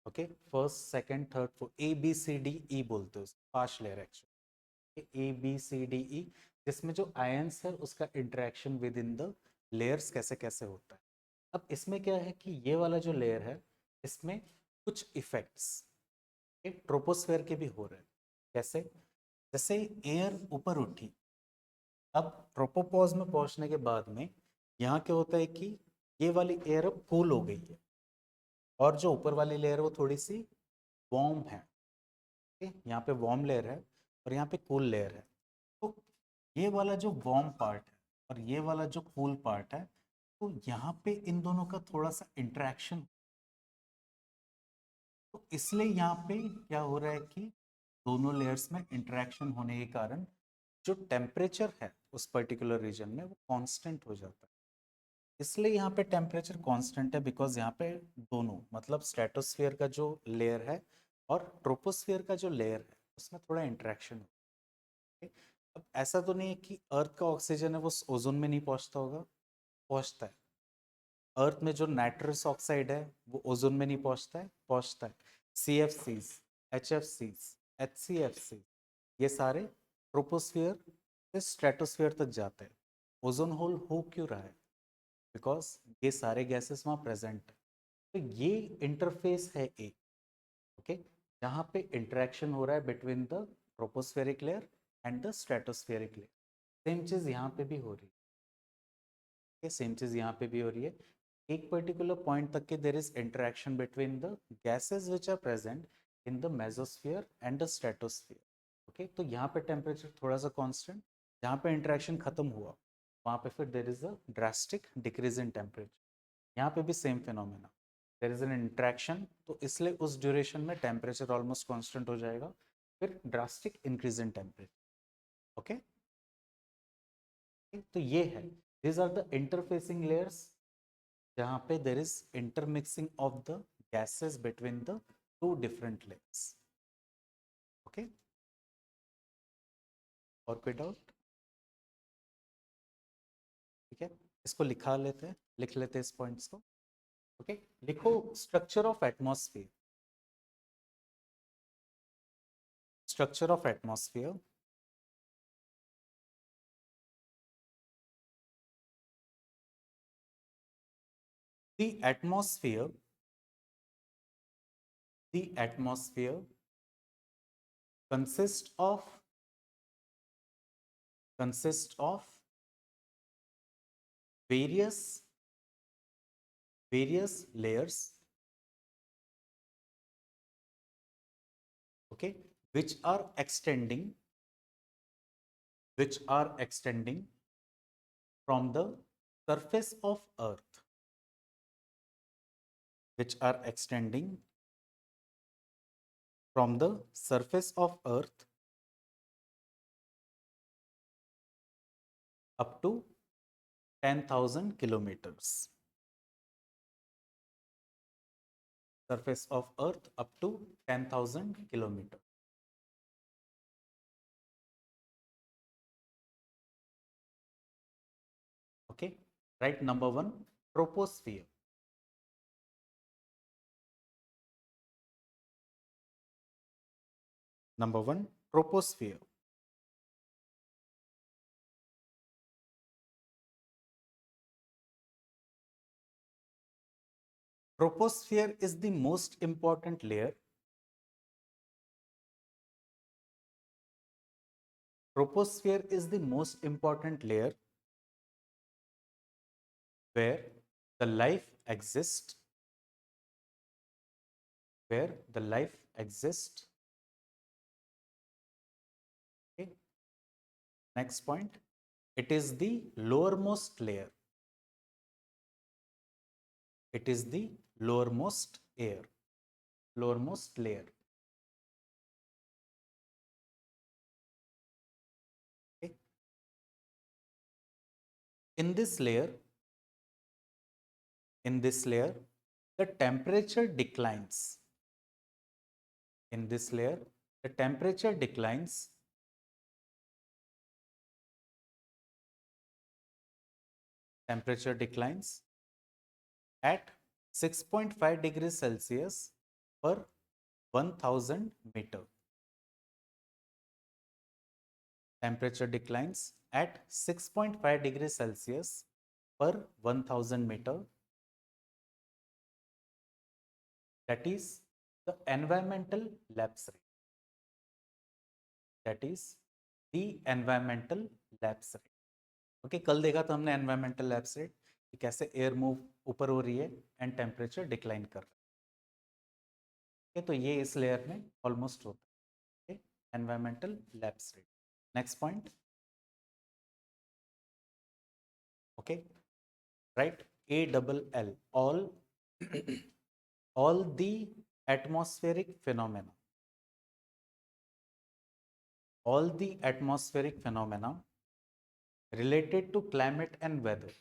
okay, first second third fourth, A B C D E बोलते हैं, 5 layer actually, A B C D E, जिसमें जो आयंस है उसका interaction with in the layers कैसे कैसे होता है। अब इसमें क्या है कि ये वाला जो लेयर है, इसमें कुछ इफेक्ट्स ट्रोपोस्फेयर के भी हो रहे हैं। कैसे? जैसे एयर ऊपर उठी, अब ट्रोपोपॉज में पहुंचने के बाद में यहाँ क्या होता है कि ये वाली एयर अब कूल हो गई है और जो ऊपर वाली लेयर है वो थोड़ी सी वार्म है। यहाँ पे वार्म लेयर है और यहाँ पे कूल लेयर है। तो ये वाला जो वार्म पार्ट है और ये वाला जो कूल पार्ट है, तो यहाँ पे इन दोनों का थोड़ा सा इंटरेक्शन, तो इसलिए यहाँ पे क्या हो रहा है कि दोनों लेयर्स में इंटरेक्शन होने के कारण जो टेम्परेचर है उस पर्टिकुलर रीजन में वो कांस्टेंट हो जाता है। इसलिए यहाँ पे टेम्परेचर कांस्टेंट है बिकॉज यहाँ पे दोनों, मतलब स्ट्रेटोस्फियर का जो लेयर है और ट्रोपोस्फियर का जो लेयर है उसमें थोड़ा इंटरेक्शन है। अब ऐसा तो नहीं है कि अर्थ का ऑक्सीजन है वो ओजोन में नहीं पहुंचता होगा, पहुंचता है। अर्थ में जो नाइट्रस ऑक्साइड है वो ओजोन में नहीं पहुंचता है, पहुंचता है। C F Cs, H F Cs, H C F C, ये सारे ट्रोपोस्फियर से स्ट्रेटोस्फियर तक जाते हैं। ओजोन होल हो क्यों रहा है? बिकॉज ये सारे गैसेस वहाँ प्रेजेंट है। तो ये इंटरफेस है एक, ओके, जहाँ पे इंटरेक्शन हो रहा है between the tropospheric layer and the stratospheric layer. Same चीज़ यहाँ पे भी हो रही है, सेम चीज़ यहाँ पे भी हो रही है। एक पर्टिकुलर पॉइंट तक के there is interaction between the gases which are present in the mesosphere and the stratosphere. Okay, तो यहाँ पे टेम्परेचर थोड़ा सा कांस्टेंट, जहाँ पे इंटरेक्शन खत्म हुआ वहाँ पे फिर there is a drastic decrease in temperature. यहाँ पे भी same phenomena, there is an interaction, तो इसलिए उस ड्यूरेशन में टेम्परेचर ऑलमोस्ट कांस्टेंट हो जाएगा, फिर drastic increase in temperature. Okay, तो ये है, these are the interfacing layers जहाँ पे there is intermixing of the gases between the two different layers. Okay, और कोई डाउट? ठीक है, इसको लिखा लेते हैं, लिख लेते हैं इस पॉइंट्स को। ओके, लिखो structure of atmosphere. Structure of atmosphere, the atmosphere, the atmosphere consists of consists of various various layers, okay, which are extending, which are extending from the surface of earth, which are extending from the surface of earth up to 10,000 kilometers. Surface of earth up to 10,000 kilometers. Okay, right, number one, troposphere. Number one, troposphere. Troposphere is the most important layer. Troposphere is the most important layer where the life exists, where the life exists. Okay. Next point, it is the lowermost layer. It is the lowermost layer. Okay. In this layer, the temperature declines. In this layer, the temperature declines at 6.5 degrees Celsius per 1000 meter. Temperature declines at 6.5 degrees Celsius per 1000 meter. That is the environmental lapse rate. That is the environmental lapse rate. Okay, कल देखा था हमने environmental lapse rate कि कैसे air move ऊपर हो रही है एंड टेम्परेचर डिक्लाइन कर रहा है। तो ये इस लेयर में ऑलमोस्ट होता है। Environmental lapse rate. Next point. Okay, right, ALL, all the atmospheric phenomena, related to climate and weather,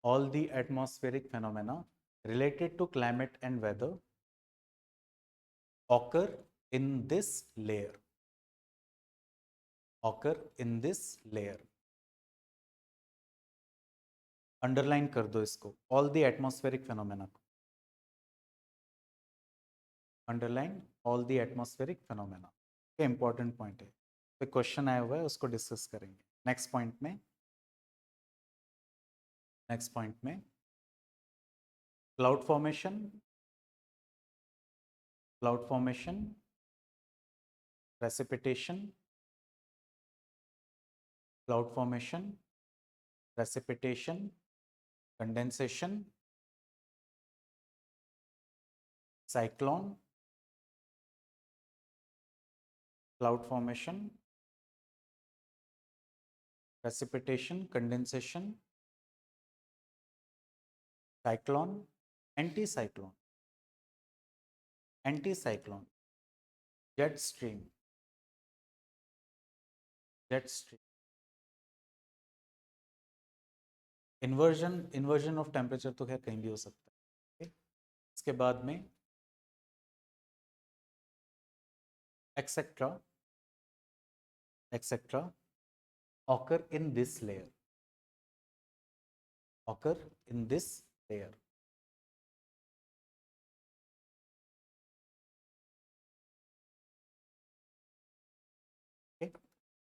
all the atmospheric phenomena related to climate and weather occur in this layer. Underline कर दो इसको, all the atmospheric phenomena को underline, all the atmospheric phenomena. ये important point है, तो question आया हुआ है, उसको डिस्कस करेंगे नेक्स्ट पॉइंट में। Cloud formation, precipitation, condensation, cyclone, cloud formation, precipitation, condensation, cyclone, anti cyclone, jet stream, inversion of temperature तो खैर कहीं भी हो सकता है। इसके बाद में etcetera occur in this layer,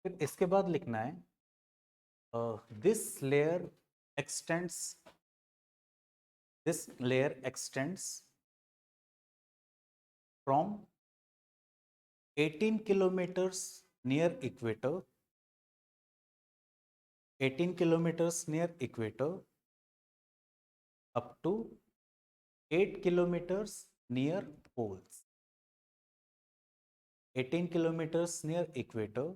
फिर इसके बाद लिखना है this layer extends from 18 kilometers near equator, up to 8 kilometers near poles. 18 kilometers near equator,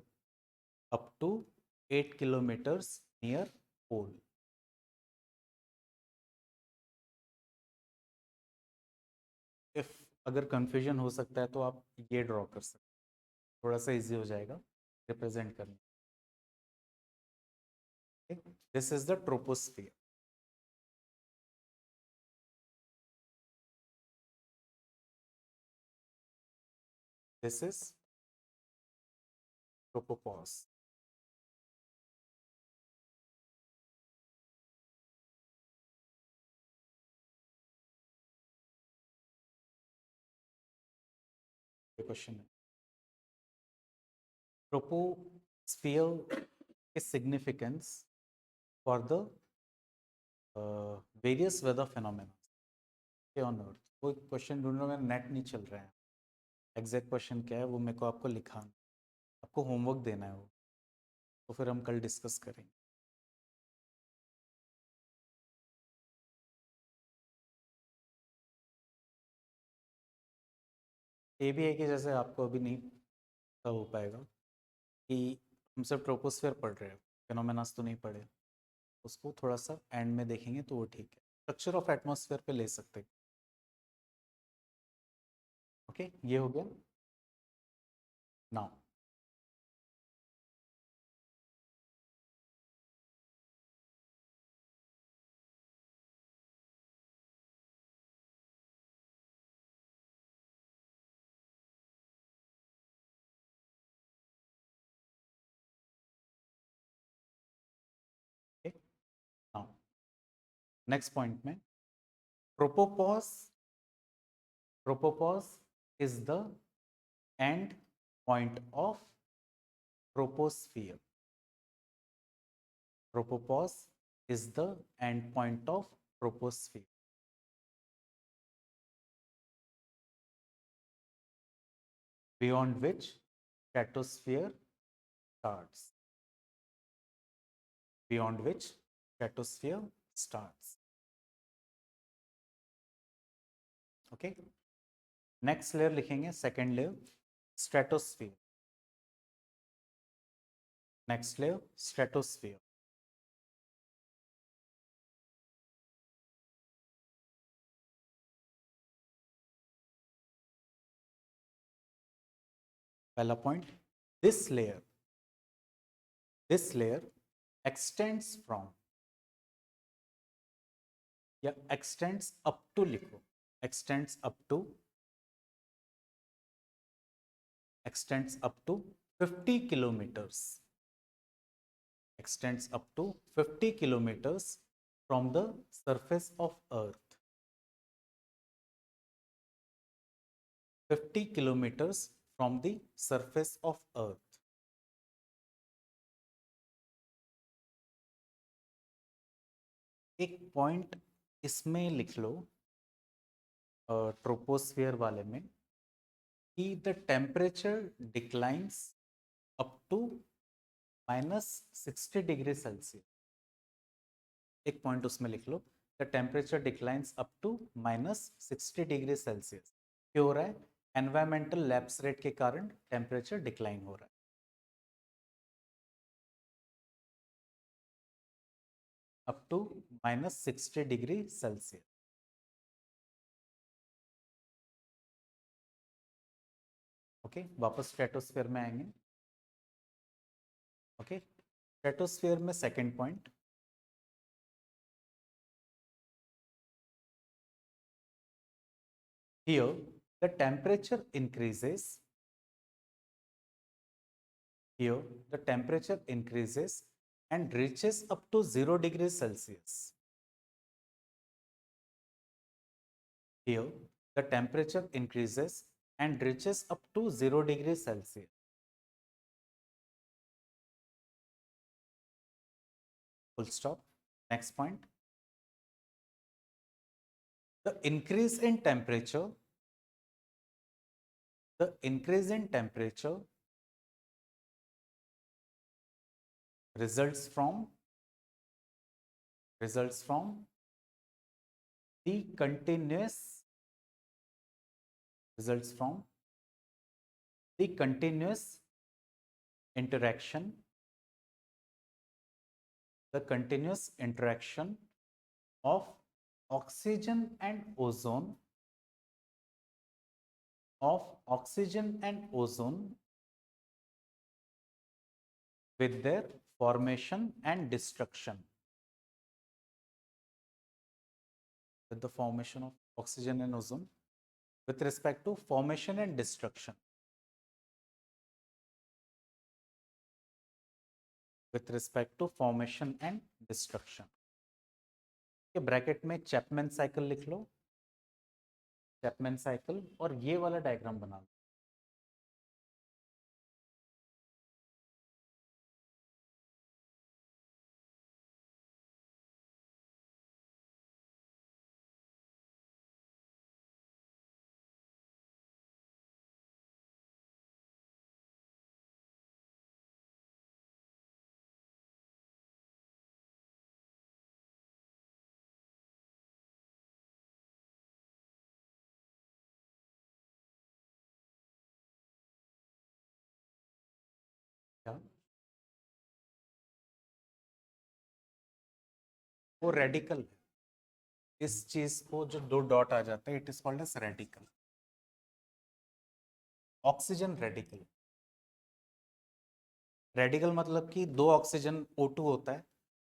up to 8 kilometers near pole. If अगर कंफ्यूजन हो सकता है तो आप ये ड्रॉ कर सकते हैं, थोड़ा सा इजी हो जाएगा रिप्रेजेंट करना। This is the troposphere. This is tropopause. Question है troposphere is significance for the various weather phenomena on earth. कोई क्वेश्चन ढूंढ रहा हूँ, मैं नेट नहीं चल रहा है, एग्जैक्ट क्वेश्चन क्या है वो मेरे को आपको लिखाना, आपको होमवर्क देना है वो, तो फिर हम कल डिस्कस करेंगे। ये भी है कि जैसे आपको अभी नहीं पता हो पाएगा कि हम सब ट्रोपोस्फेयर पढ़ रहे हैं, फिनोमेनास तो नहीं पढ़े, उसको थोड़ा सा एंड में देखेंगे तो वो ठीक है। स्ट्रक्चर ऑफ एटमॉस्फेयर पे ले सकते हैं। ओके, ये हो गया। नाउ नाउ नेक्स्ट पॉइंट में tropopause, tropopause is the end point of troposphere. Tropopause is the end point of troposphere. Beyond which stratosphere starts. Beyond which stratosphere starts. Okay. Next layer लिखेंगे, second layer stratosphere. Next layer stratosphere. पहला point, this layer extends from या extends up to लिखो, extends up to 50 kilometers, extends up to 50 kilometers from the surface of earth, 50 kilometers from the surface of earth. एक point इसमें लिख लो troposphere वाले में कि the temperature declines up to -60 degree Celsius. एक point उसमें लिख लो, the temperature declines up to -60 degree Celsius. क्यों हो रहा है? एनवायरमेंटल लैप्स रेट के कारण टेम्परेचर डिक्लाइन हो रहा है। Up to -60 degree Celsius. Okay, वापस स्ट्रेटोस्फेयर में आएंगे। ओके, स्ट्रेटोस्फेयर में second point, here the temperature increases, here the temperature increases and reaches up to 0 degrees Celsius. Here the temperature increases and reaches up to 0 degrees Celsius. Full stop. Next point, the increase in temperature, the increase in temperature results from the continuous interaction, the continuous interaction of oxygen and ozone, with their formation and destruction, with the formation of oxygen and ozone with respect to formation and destruction, with respect to formation and destruction. के bracket में Chapman cycle लिख लो, Chapman cycle, और ये वाला diagram बना लो। क्या? वो radical है। इस चीज को जो दो डॉट आ जाता है, it is called as radical. Oxygen radical. Radical मतलब कि दो ऑक्सीजन O2 होता है,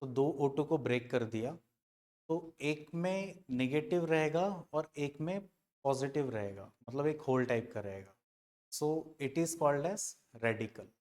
तो दो O2 को ब्रेक कर दिया, तो एक में नेगेटिव रहेगा और एक में पॉजिटिव रहेगा, मतलब एक होल टाइप का रहेगा। So it is called as radical.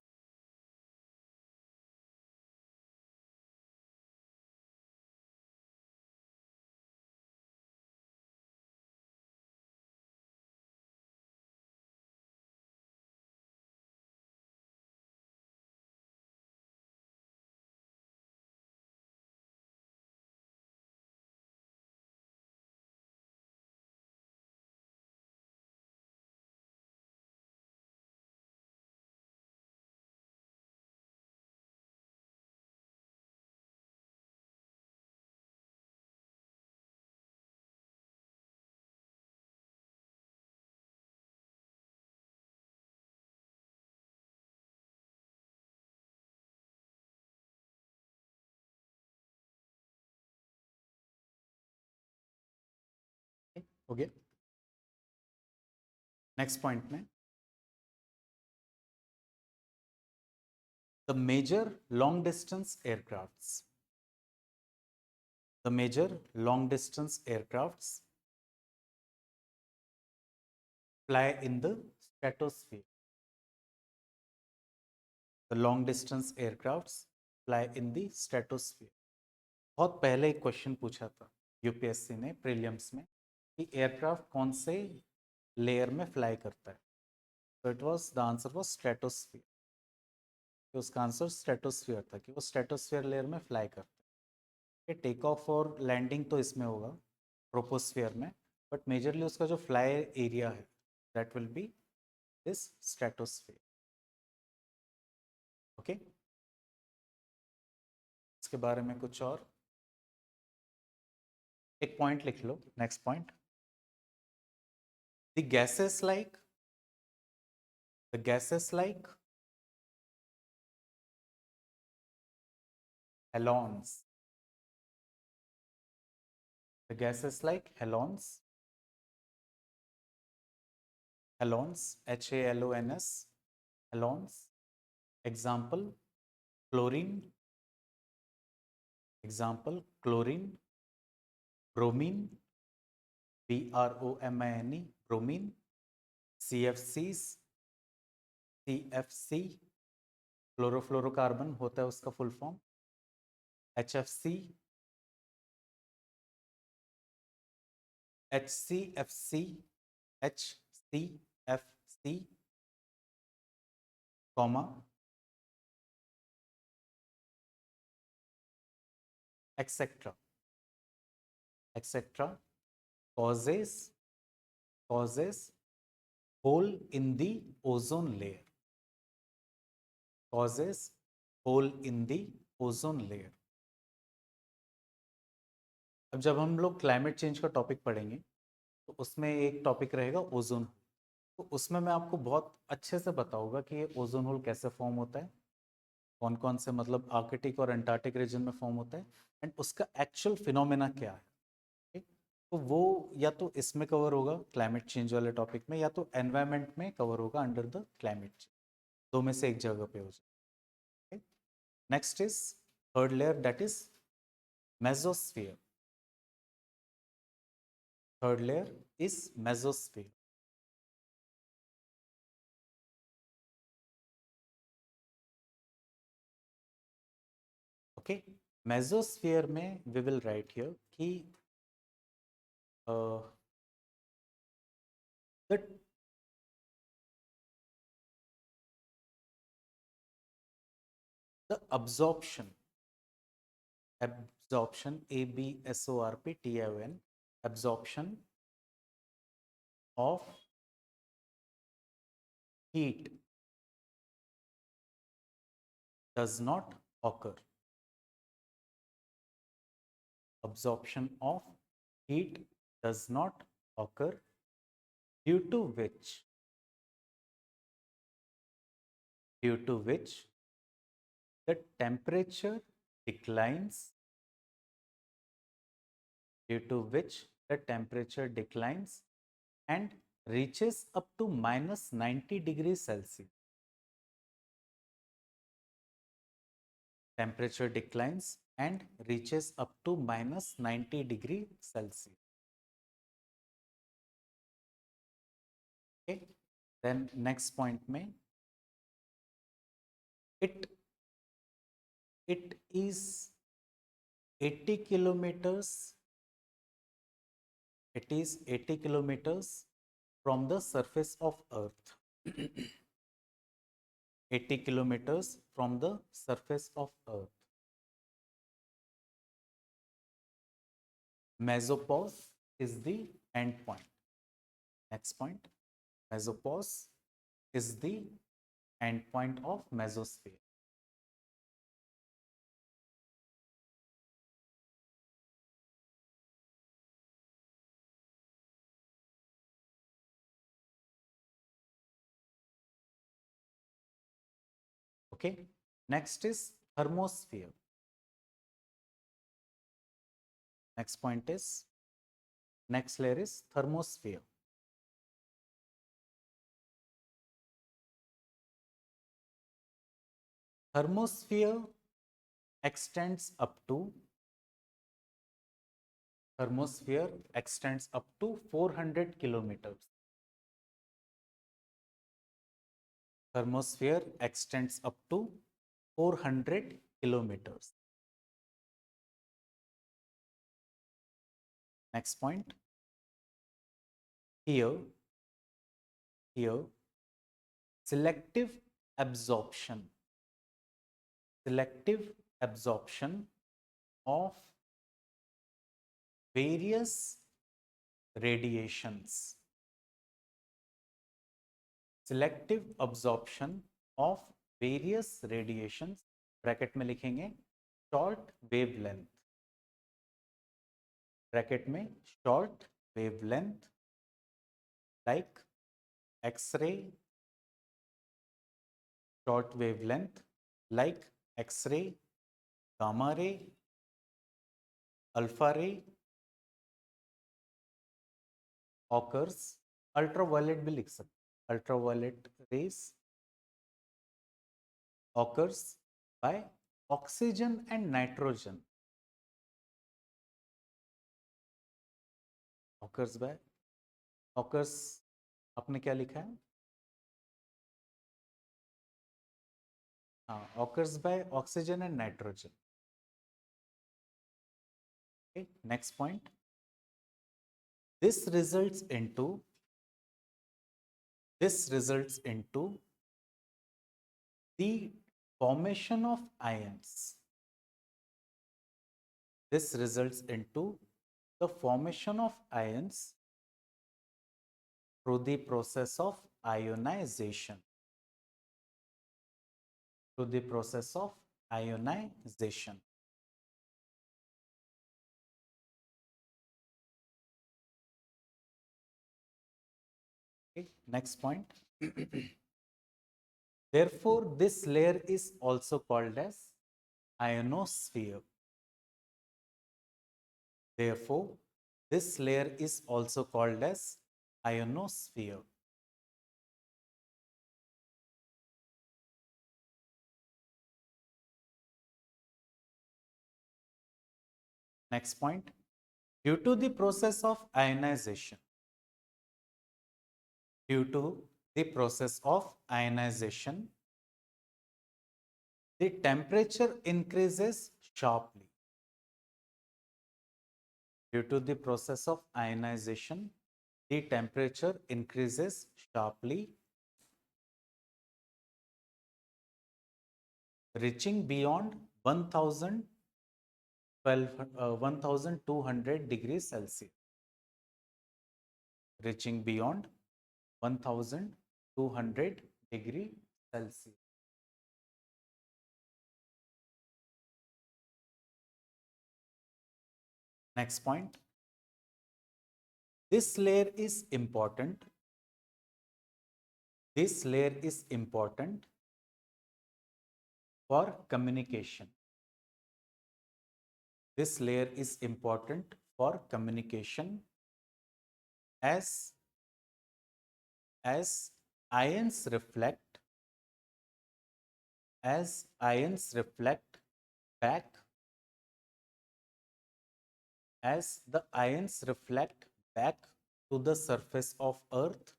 हो गया। नेक्स्ट पॉइंट में, the major long distance aircrafts, the major long distance aircrafts fly in the stratosphere. The long distance aircrafts fly in the stratosphere. बहुत पहले एक question पूछा था UPSC ने prelims में कि एयरक्राफ्ट कौन से लेयर में फ्लाई करता है, तो it was the answer was stratosphere. तो उसका आंसर स्ट्रेटोस्फीयर था कि वो स्ट्रेटोस्फीयर लेयर में फ्लाई करता है। टेक ऑफ और लैंडिंग तो इसमें होगा ट्रोपोस्फीयर में, बट मेजरली उसका जो फ्लाई एरिया है that will be this stratosphere. Okay, इसके बारे में कुछ और एक पॉइंट लिख लो। Next point, the gases like, the gases like halons, the gases like halons, halons, HALONS, halons, example chlorine, example chlorine, bromine, BROMINE, bromine, CFCs, CFC, chlorofluorocarbon होता है उसका full form, HFC, HCFC, HCFC, comma etc etc causes hole in the ozone layer, causes hole in the ozone layer। अब जब हम लोग climate change का topic पढ़ेंगे तो उसमें एक टॉपिक रहेगा ओजोन, तो उसमें मैं आपको बहुत अच्छे से बताऊंगा कि ये ओजोन होल कैसे फॉर्म होता है, कौन कौन से मतलब आर्कटिक और अंटार्कटिक रीजन में फॉर्म होता है, एंड उसका एक्चुअल फिनोमेना क्या है। ठीक? तो वो या तो इसमें कवर होगा क्लाइमेट चेंज वाले टॉपिक में, या तो एनवायरमेंट में कवर होगा अंडर द क्लाइमेट चेंज, दो में से एक जगह पे हो जाए। Next is third layer, that is mesosphere. Third layer is mesosphere. Okay, mesosphere में वी विल राइट हियर कि the absorption, absorption, ABSORPTION, absorption of heat does not occur. Absorption of heat does not occur, due to which, due to which the temperature declines, due to which the temperature declines and reaches up to minus 90 degrees Celsius. Temperature declines and reaches up to minus 90 degrees Celsius. Okay. Then next point में it is 80 kilometers. It is 80 kilometers from the surface of Earth. 80 kilometers from the surface of Earth. Mesopause is the end point. Next point. Mesopause is the end point of mesosphere. Okay. Next is thermosphere. Next point is, next layer is thermosphere. Thermosphere extends up to 400 kilometers. Thermosphere extends up to 400 kilometers. Next point. Here, selective absorption of various radiations. Selective absorption of various radiations, bracket में लिखेंगे short wavelength, bracket में short wavelength like X-ray, short wavelength like X-ray, gamma ray, alpha ray occurs, ultraviolet भी लिख सकते, ultraviolet rays occurs by oxygen and nitrogen, occurs आपने क्या लिखा है? Occurs by oxygen and nitrogen. Okay, next point. This results into the formation of ions. This results into the formation of ions through the process of ionization. Through the process of ionization. Okay, next point. Therefore, this layer is also called as ionosphere. Therefore, this layer is also called as ionosphere. Next point. Due to the process of ionization, the temperature increases sharply. Due to the process of ionization, the temperature increases sharply, reaching beyond 1200 degrees Celsius. Reaching beyond 1200 degrees Celsius. Next point. This layer is important. This layer is important for communication. This layer is important for communication as ions reflect back as the ions reflect back to the surface of earth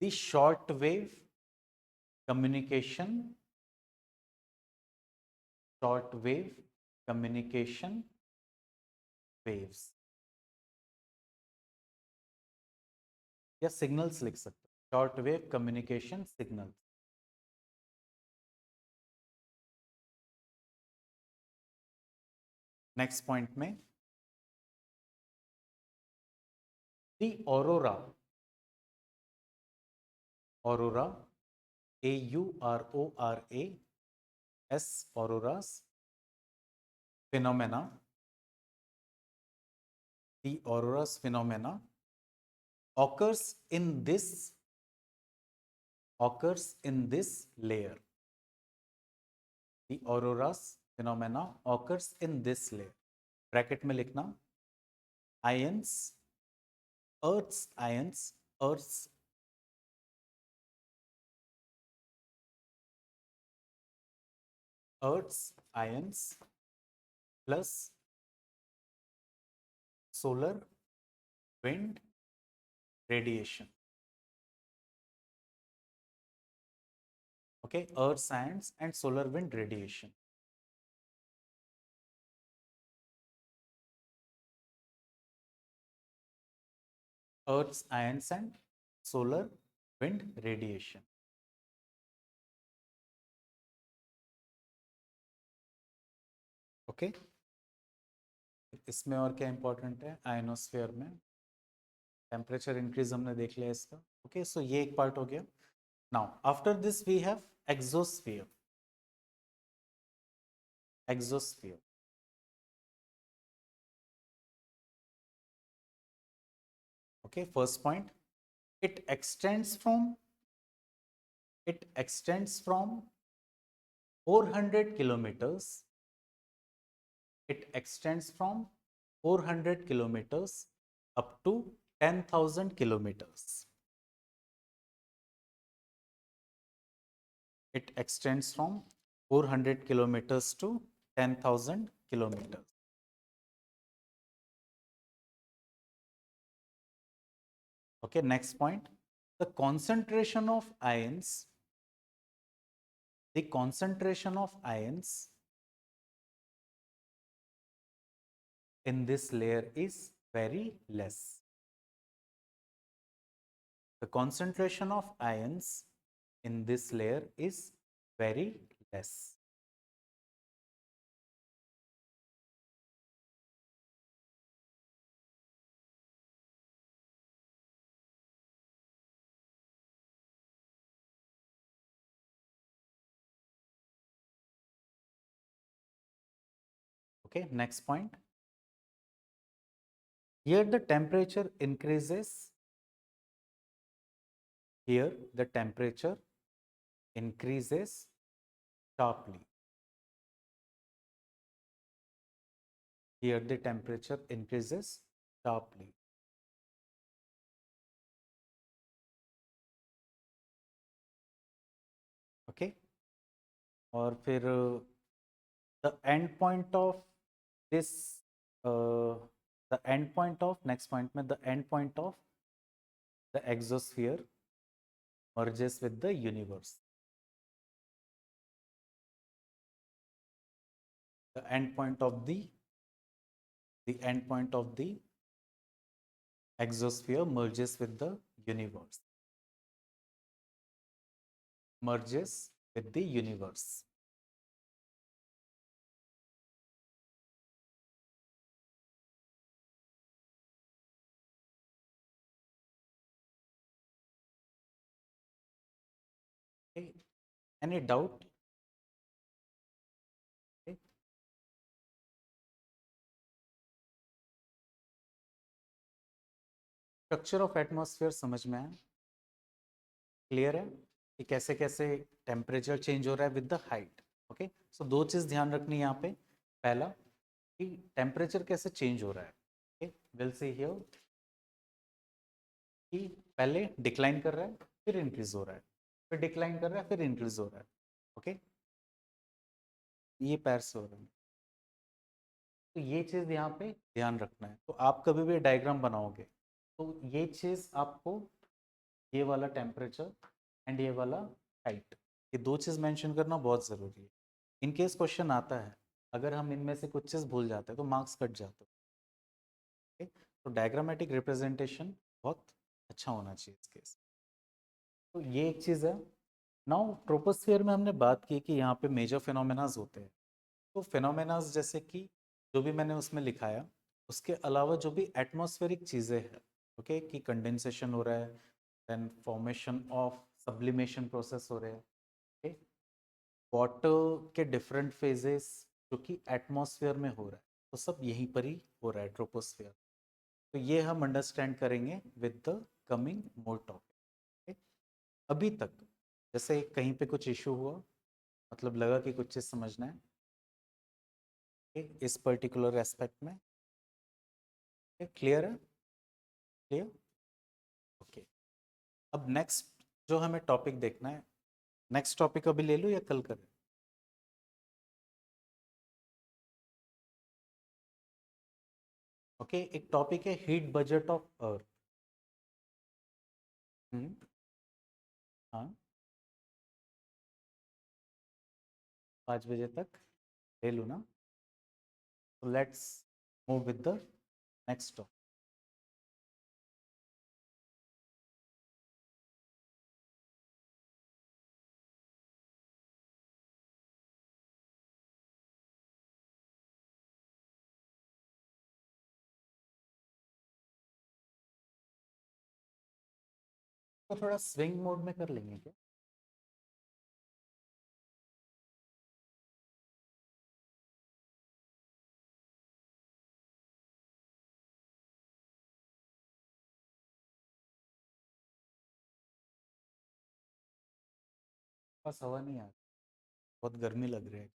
the short wave communication waves या signals लिख सकते हो, short wave communication signals. Next point में दी aurora AURORAS auroras phenomena. The auroras phenomena occurs in this layer. The auroras phenomena occurs in this layer. Bracket में लिखना Earth's ions plus solar wind radiation. Okay, Earth's ions and solar wind radiation. Earth's ions and solar wind radiation. Okay, इसमें और क्या important है ionosphere में temperature increase हमने देख लिया इसका. ओके, सो ये एक पार्ट हो गया. Now after this we have exosphere. Okay, first point, it extends from 400 kilometers. It extends from 400 kilometers up to 10,000 kilometers. It extends from 400 kilometers to 10,000 kilometers. Okay, next point, the concentration of ions in this layer is very less. The concentration of ions in this layer is very less. Okay, next point. Here the temperature increases. Here the temperature increases sharply. Here the temperature increases sharply. Okay, और फिर the end point of this the end point of next point में the end point of the exosphere merges with the universe. The end point of the exosphere merges with the universe. Merges with the universe. Okay. Any doubt? Okay. Structure of atmosphere समझ में आया? Clear है कि कैसे कैसे temperature change हो रहा है विद द हाइट। ओके, सो दो चीज़ ध्यान रखनी है यहाँ पे। पहला कि टेम्परेचर कैसे चेंज हो रहा है। ओके, विल सी हियर कि पहले डिक्लाइन कर रहा है फिर इंक्रीज हो रहा है, फिर डिक्लाइन कर रहा है फिर इंक्रीज हो रहा है। ओके, ये पैर से हो रहा है। तो ये चीज़ यहाँ पे ध्यान रखना है। तो आप कभी भी डायग्राम बनाओगे तो ये चीज़ आपको, ये वाला टेम्परेचर एंड ये वाला हाइट, ये दो चीज़ मेंशन करना बहुत ज़रूरी है। इन केस क्वेश्चन आता है, अगर हम इनमें से कुछ चीज़ भूल जाते हैं तो मार्क्स कट जाते हैं। तो डायग्रामेटिक रिप्रेजेंटेशन बहुत अच्छा होना चाहिए इस केस। तो ये एक चीज़ है। नाउ ट्रोपोस्फियर में हमने बात की कि यहाँ पे मेजर फिनोमेनाज होते हैं। तो फिनोमेनाज जैसे कि जो भी मैंने उसमें लिखाया, उसके अलावा जो भी एटमॉस्फेरिक चीज़ें हैं, ओके, कि कंडेंसेशन हो रहा है, then formation of sublimation process हो रहे हैं, ओके, वाटर के डिफरेंट फेजेस जो कि एटमॉस्फेयर में हो रहा है, तो सब यहीं पर ही हो रहा है ट्रोपोस्फियर। तो ये हम अंडरस्टैंड करेंगे with the coming more topic. अभी तक जैसे कहीं पे कुछ इशू हुआ, मतलब लगा कि कुछ चीज़ समझना है इस पर्टिकुलर एस्पेक्ट में, क्लियर है? क्लियर? ओके, अब नेक्स्ट जो हमें टॉपिक देखना है, नेक्स्ट टॉपिक अभी ले लूँ या कल करें? ओके, एक टॉपिक है हीट बजट ऑफ अर्थ। हाँ, 5 बजे तक ले लूँ ना? तो let's move with the next topic. तो थोड़ा स्विंग मोड में कर लेंगे क्या? बस हवा नहीं आ रही, बहुत गर्मी लग रही है।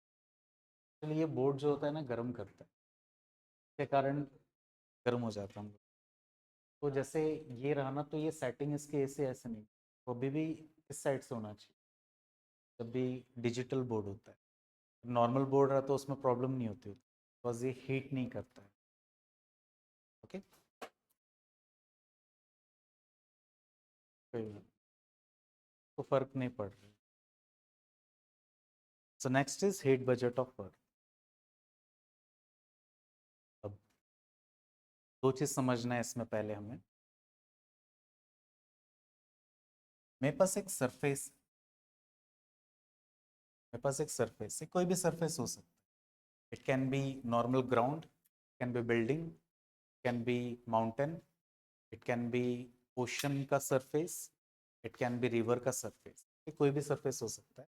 चलिए, ये बोर्ड जो होता है ना गर्म करता है, इसके कारण गर्म हो जाता हम लोग। तो जैसे ये रहा ना, तो ये सेटिंग इसके ऐसे ऐसे नहीं, वो अभी भी इस साइड से होना चाहिए जब भी डिजिटल बोर्ड होता है। नॉर्मल बोर्ड रहा तो उसमें प्रॉब्लम नहीं होती, बस ये हीट नहीं करता है। ओके, तो फर्क नहीं पड़ रहा। So next is heat budget of अर्थ। अब दो चीज समझना है इसमें पहले हमें। मेरे पास एक सरफेस, मेरे पास एक सरफेस है, कोई भी सरफेस हो सकता है। It can be normal ground, can be building, can be mountain, it can be ocean का surface, it can be river का सरफेस, कोई भी सरफेस हो सकता है।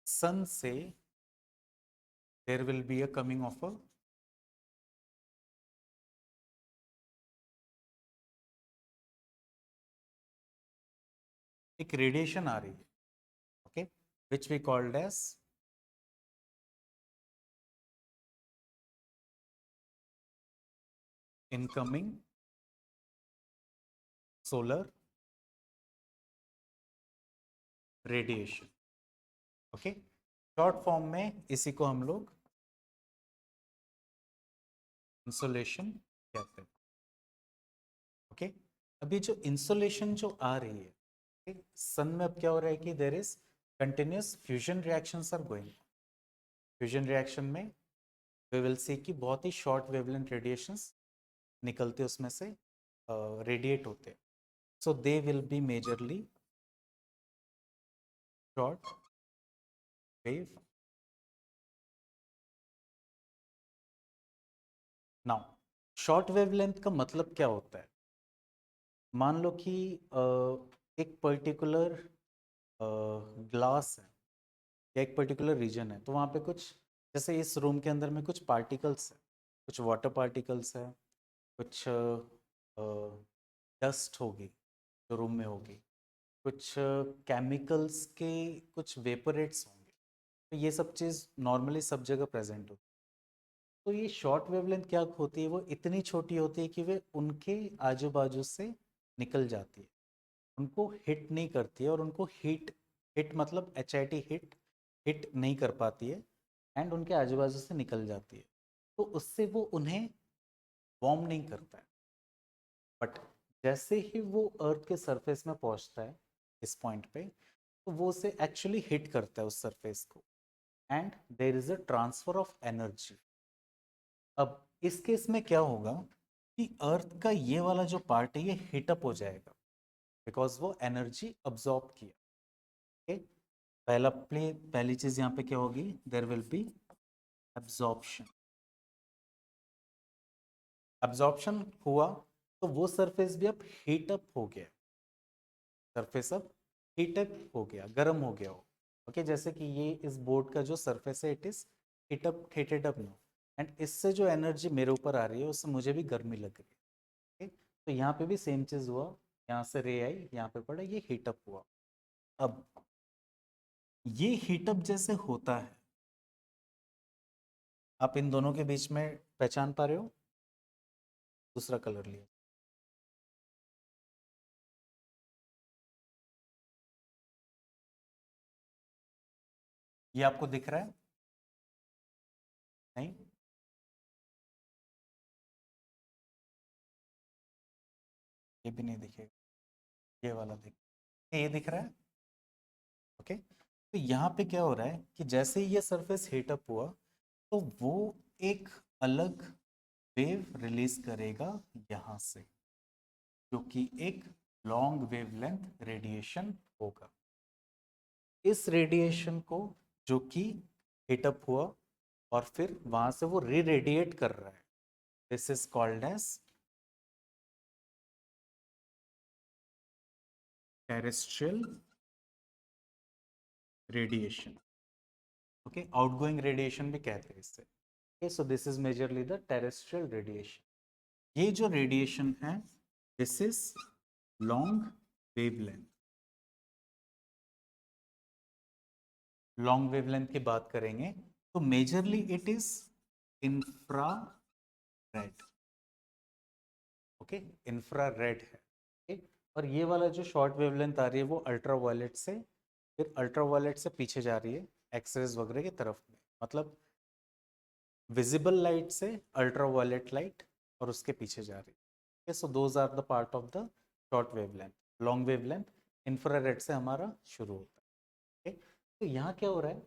सन से there will be a coming of a, एक रेडिएशन आ रही है, okay, which we called as incoming solar radiation. Okay, short form में इसी को हम लोग इंसोलेशन कहते हैं। ओके, अभी जो इंसोलेशन जो आ रही है सन में, अब क्या हो रहा है कि there is continuous fusion reactions are going. Fusion reaction में वी विल सी कि बहुत ही शॉर्ट वेवलेंथ रेडिएशंस निकलते उसमें से, रेडिएट होते हैं। So they will be majorly short wave. Now short wavelength का मतलब क्या होता है? मान लो कि एक पर्टिकुलर ग्लास है या एक पर्टिकुलर रीजन है, तो वहाँ पे कुछ, जैसे इस रूम के अंदर में कुछ पार्टिकल्स है, कुछ वाटर पार्टिकल्स है, कुछ डस्ट होगी जो रूम में होगी, कुछ केमिकल्स के कुछ वेपोरेट्स होंगे, तो ये सब चीज़ नॉर्मली सब जगह प्रेजेंट होती है। तो ये शॉर्ट वेवलेंथ क्या होती है, वो इतनी छोटी होती है कि वे उनके आजू बाजू से निकल जाती है, उनको हिट नहीं करती है, और उनको हीट, हिट मतलब HIT हिट, हिट नहीं कर पाती है, एंड उनके आजू बाजू से निकल जाती है। तो उससे वो उन्हें वार्म नहीं करता है। बट जैसे ही वो अर्थ के सरफेस में पहुंचता है इस पॉइंट पे, तो वो उसे एक्चुअली हिट करता है उस सरफेस को, and there is a transfer of energy. अब इस केस में क्या होगा कि अर्थ का ये वाला जो पार्ट है ये हीटअप हो जाएगा, बिकॉज वो एनर्जी अब्जॉर्ब किया। okay? पहली चीज यहाँ पे क्या होगी, there will be absorption. Absorption हुआ तो वो सरफेस भी अब हीटअप हो गया, सरफेस अब हीटअप हो गया, गर्म हो गया हो। ओके, जैसे कि ये इस बोर्ड का जो सरफेस है, it is heated up no, and इससे जो एनर्जी मेरे ऊपर आ रही है उससे मुझे भी गर्मी लग रही है। okay? तो यहाँ पे भी सेम चीज हुआ, यहाँ से रे आई, यहाँ पे पड़ा, ये हीटअप हुआ। अब ये हीटअप जैसे होता है, आप इन दोनों के बीच में पहचान पा रहे हो, दूसरा कलर लिया, ये आपको दिख रहा है? नहीं, ये भी नहीं दिखेगा, ये वाला ये दिख रहा है। ओके, तो यहाँ पे क्या हो रहा है कि जैसे ही ये सरफेस हीटअप हुआ, तो वो एक अलग वेव रिलीज करेगा यहाँ से, जो कि एक लॉन्ग वेवलेंथ रेडिएशन होगा। इस रेडिएशन को, जो कि हीटअप हुआ और फिर वहां से वो री रेडिएट कर रहा है, this is called as terrestrial radiation. Okay, outgoing radiation भी कहते हैं इससे। Okay, so this is majorly the terrestrial radiation. ये जो रेडिएशन है, this is long wavelength. Long wavelength की बात करेंगे तो majorly it is infrared. Okay, infrared है। okay? और ये वाला जो शॉर्ट वेवलेंथ आ रही है वो अल्ट्रावायलेट से, फिर अल्ट्रावायलेट से पीछे जा रही है एक्सरेज वगैरह की तरफ में, मतलब विजिबल लाइट से अल्ट्रावायलेट लाइट और उसके पीछे जा रही है। So those are the part of the short wavelength. Long wavelength infrared से हमारा शुरू होता है। okay? तो यहाँ क्या हो रहा है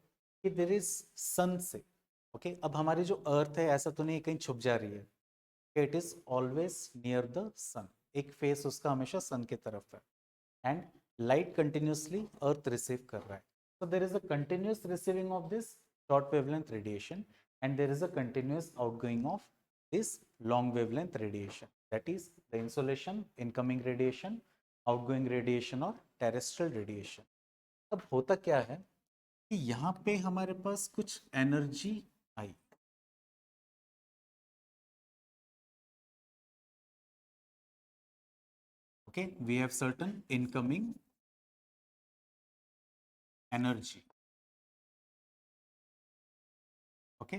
कि देर इज सन से, ओके, अब हमारी जो अर्थ है ऐसा तो नहीं कहीं छुप जा रही है, it is always near the sun, एक फेस उसका हमेशा सन की तरफ है, and light continuously earth receive कर रहा है। So there is a continuous receiving of this short wavelength radiation, and there is a continuous outgoing of this long wavelength radiation, that is the insolation, incoming radiation, outgoing radiation और terrestrial radiation। अब होता क्या है कि यहाँ पे हमारे पास कुछ energy I, okay, we have certain incoming energy, okay,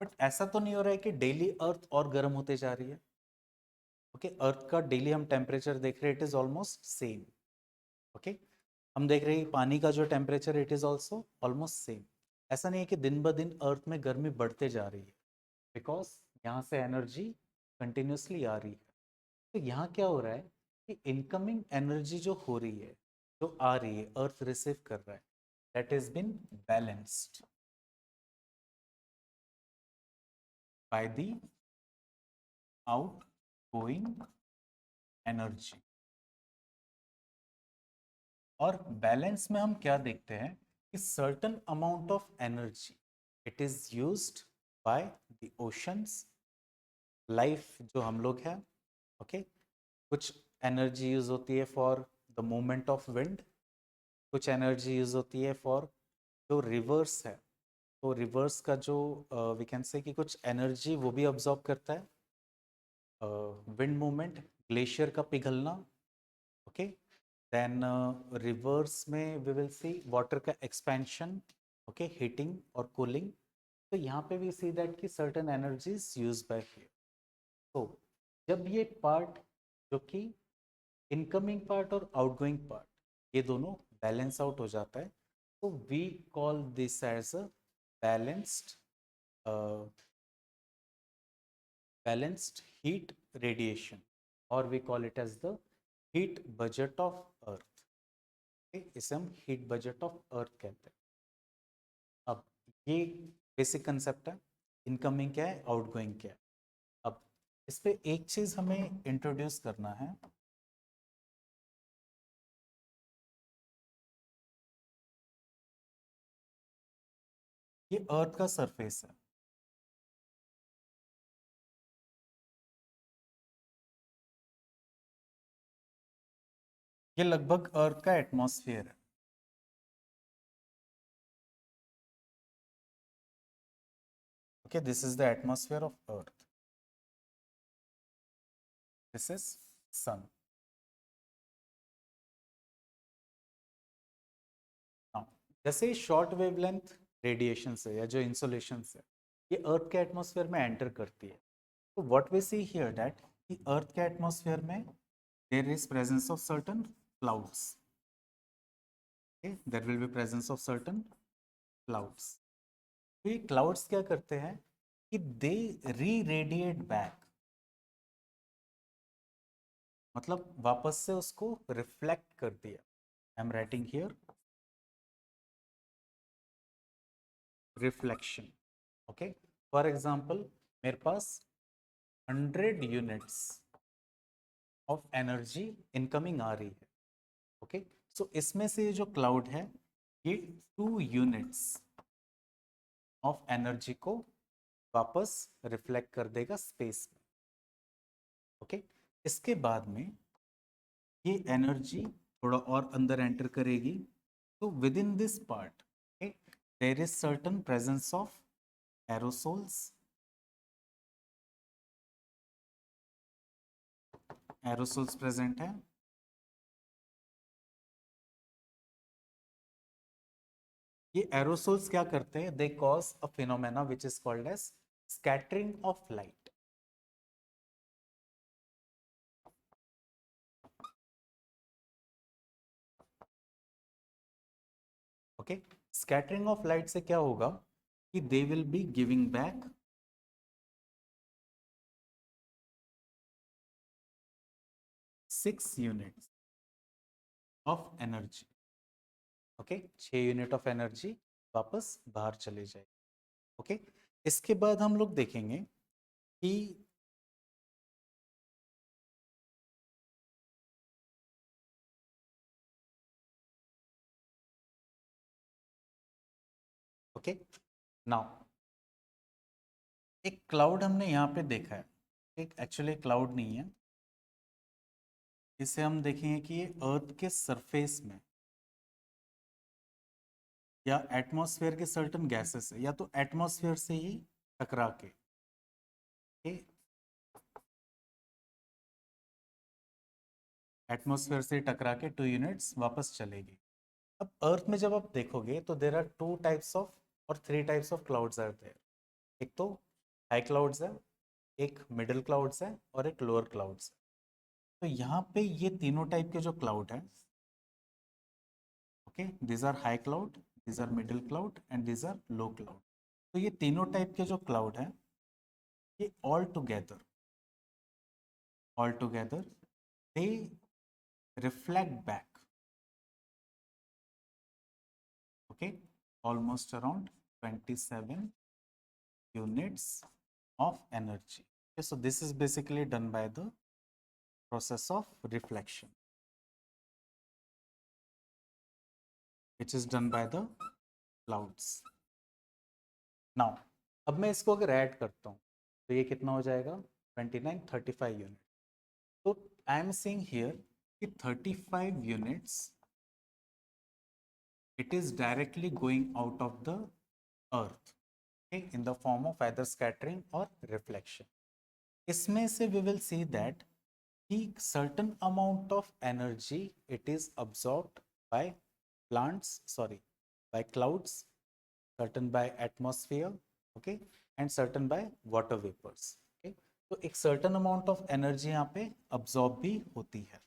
but ऐसा तो नहीं हो रहा है कि डेली अर्थ और गर्म होते जा रही है। ओके, अर्थ का डेली हम टेम्परेचर देख रहे हैं, it is almost same. Okay, हम देख रहे हैं पानी का जो temperature, it is also almost same. ऐसा नहीं है कि दिन ब दिन अर्थ में गर्मी बढ़ते जा रही है, बिकॉज यहाँ से एनर्जी कंटिन्यूसली आ रही है। तो यहाँ क्या हो रहा है कि इनकमिंग एनर्जी जो हो रही है, जो आ रही है, अर्थ रिसीव कर रहा है, that is been balanced by the outgoing energy. और बैलेंस में हम क्या देखते हैं कि certain amount of energy it is used by the oceans, life जो हम लोग हैं। ओके, कुछ एनर्जी यूज होती है for the movement of wind, कुछ एनर्जी यूज होती है फॉर जो रिवर्स है, तो रिवर्स का जो वी कैन से कि कुछ एनर्जी वो भी अब्जॉर्ब करता है विंड मूवमेंट, ग्लेशियर का पिघलना, ओके, देन रिवर्स में वी विल सी वाटर का एक्सपेंशन, ओके, हीटिंग और कूलिंग। तो यहाँ पे वी सी दैट की certain energies use by fuel. तो जब ये पार्ट जो कि इनकमिंग पार्ट और आउटगोइंग पार्ट ये दोनों बैलेंस आउट हो जाता है, तो we call this as a balanced balanced heat radiation, or we call it as the heat budget of earth। इसे हम हीट बजट ऑफ अर्थ कहते हैं। अब ये बेसिक कंसेप्ट है, इनकमिंग क्या है, आउटगोइंग क्या है। अब इस पे एक चीज हमें इंट्रोड्यूस करना है, ये अर्थ का सरफेस है, ये लगभग अर्थ का एटमॉस्फेयर है। Okay, this is the atmosphere of earth, this is sun. जैसे शॉर्ट वेवलेंथ रेडिएशन से या जो इंसोलेशन से ये अर्थ के एटमॉस्फेयर में एंटर करती है, तो what we see here that कि अर्थ के एटमॉस्फेयर में there is presence of certain clouds, there will be presence of certain clouds. तो ये क्लाउड्स क्या करते हैं कि दे री रेडिएट बैक, मतलब वापस से उसको रिफ्लेक्ट कर दिया। I am writing here reflection. Okay, for example मेरे पास 100 यूनिट्स ऑफ एनर्जी इनकमिंग आ रही है, ओके, सो इसमें से जो क्लाउड है ये 2 यूनिट्स ऑफ एनर्जी को वापस रिफ्लेक्ट कर देगा स्पेस में, ओके। इसके बाद में ये एनर्जी थोड़ा और अंदर एंटर करेगी, तो with in this part there is certain presence of aerosols, aerosols present है। ये एरोसोल्स क्या करते हैं, they cause a phenomena which is called as scattering of light. Okay, scattering of light से क्या होगा कि they will be giving back 6 units of energy, okay, 6 unit of energy वापस बाहर चले जाए, ओके। इसके बाद हम लोग देखेंगे कि ओके, नाउ एक क्लाउड हमने यहाँ पे देखा है, एक एक्चुअली क्लाउड नहीं है, इसे हम देखेंगे कि ये अर्थ के सरफेस में या एटमॉस्फेयर के सर्टन गैसेस है, या तो एटमॉस्फेयर से ही टकरा के, एटमॉस्फेयर से टकरा के 2 यूनिट्स वापस चलेगी। अब अर्थ में जब आप देखोगे तो देर आर 2 टाइप्स ऑफ और 3 types of clouds are there. एक तो हाई क्लाउड्स है, एक मिडिल क्लाउड्स है और एक लोअर क्लाउड्स है। तो यहाँ पे ये तीनों टाइप के जो क्लाउड हैं, okay, these are high cloud, these are middle cloud and these are low cloud. तो ये तीनों टाइप के जो क्लाउड हैं ये all together they reflect back, okay, almost around 27 units of energy, okay, so this is basically done by the process of reflection, which is done by the clouds। now अब मैं इसको अगर add करता हूँ तो ये कितना हो जाएगा, 29 35 यूनिट। तो आई एम सीइंग हियर कि 35 units it is directly going out of the earth, okay, in the form of either scattering or reflection। इसमें से we will see that कि certain amount of energy it is absorbed by by clouds, certain by atmosphere, okay, and certain by water vapors, okay. तो एक certain amount of energy यहाँ पे absorb भी होती है.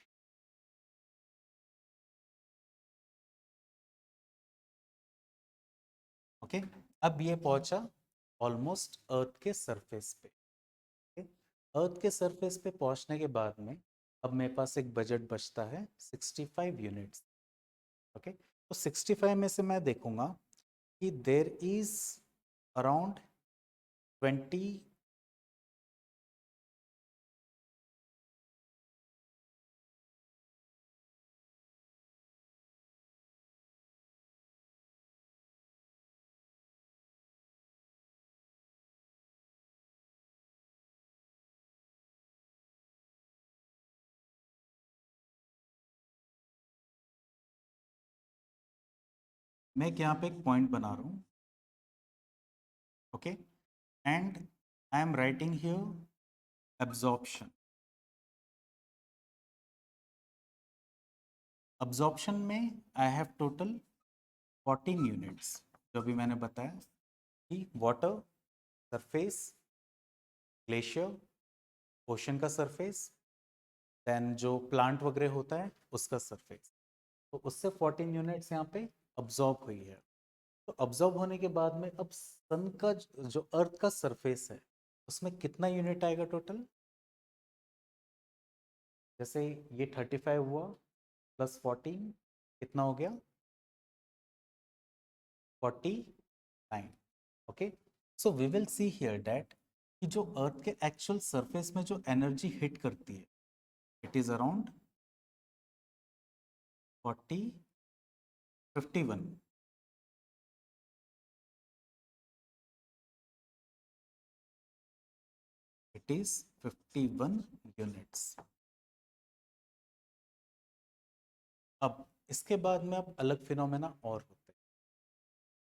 ओके अब ये पहुंचा ऑलमोस्ट अर्थ के सरफेस पे. अर्थ के सरफेस पे पहुंचने के बाद में अब मेरे पास एक बजट बचता है 65 यूनिट्स. ओके तो 65 में से मैं देखूंगा कि देर इज अराउंड 20 मैं यहाँ पे एक पॉइंट बना रहा हूँ. Okay and I am writing here absorption. Absorption में आई हैव टोटल 14 यूनिट्स जो भी मैंने बताया कि वाटर सरफेस, ग्लेशियर, ओशन का सरफेस, देन जो प्लांट वगैरह होता है उसका सरफेस. तो उससे 14 यूनिट्स यहाँ पे अब्जॉर्ब हुई है. तो अब्जॉर्ब होने के बाद में अब सन का जो अर्थ का सरफेस है उसमें कितना यूनिट आएगा टोटल. जैसे ये 35 हुआ प्लस 14 कितना हो गया 49. Okay so we will see here that कि जो अर्थ के एक्चुअल सरफेस में जो एनर्जी हिट करती है it is around 51. It is 51 units. अब इसके बाद में अब अलग फिनोमेना और होते हैं.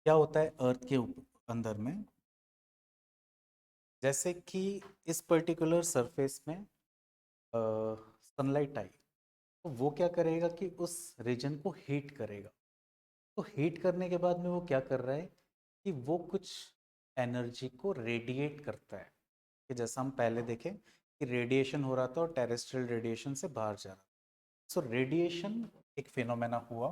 क्या होता है अर्थ के अंदर में. जैसे कि इस पर्टिकुलर सरफेस में सनलाइट आई तो वो क्या करेगा कि उस रीजन को हीट करेगा. तो हीट करने के बाद में वो क्या कर रहा है कि वो कुछ एनर्जी को रेडिएट करता है. कि जैसा हम पहले देखें कि रेडिएशन हो रहा था और टेरेस्ट्रियल रेडिएशन से बाहर जा रहा था. सो रेडिएशन एक फिनोमेना हुआ.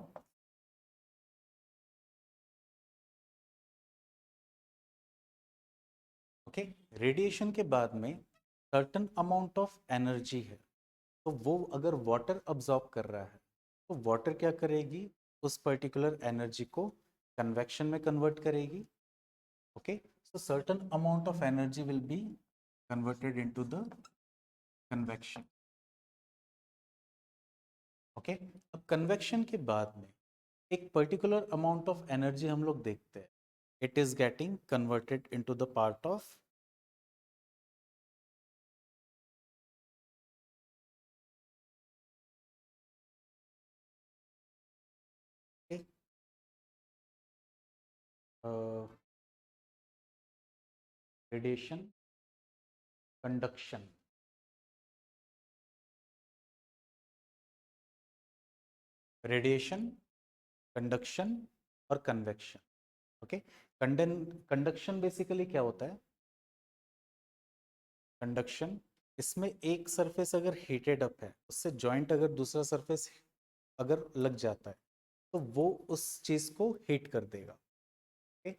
ओके रेडिएशन के बाद में सर्टन अमाउंट ऑफ एनर्जी है. तो वो अगर वाटर अब्जॉर्ब कर रहा है तो वाटर क्या करेगी उस पर्टिकुलर एनर्जी को कन्वेक्शन में कन्वर्ट करेगी. Okay so certain amount of energy will be converted into the convection. Okay अब कन्वेक्शन के बाद में एक पर्टिकुलर अमाउंट ऑफ एनर्जी हम लोग देखते हैं it is getting converted into the part of radiation, conduction. Radiation, conduction और कन्वेक्शन. ओके कंडक्शन बेसिकली क्या होता है. कंडक्शन इसमें एक सरफेस अगर हीटेड अप है उससे जॉइंट अगर दूसरा सरफेस अगर लग जाता है तो वो उस चीज को हीट कर देगा. ओके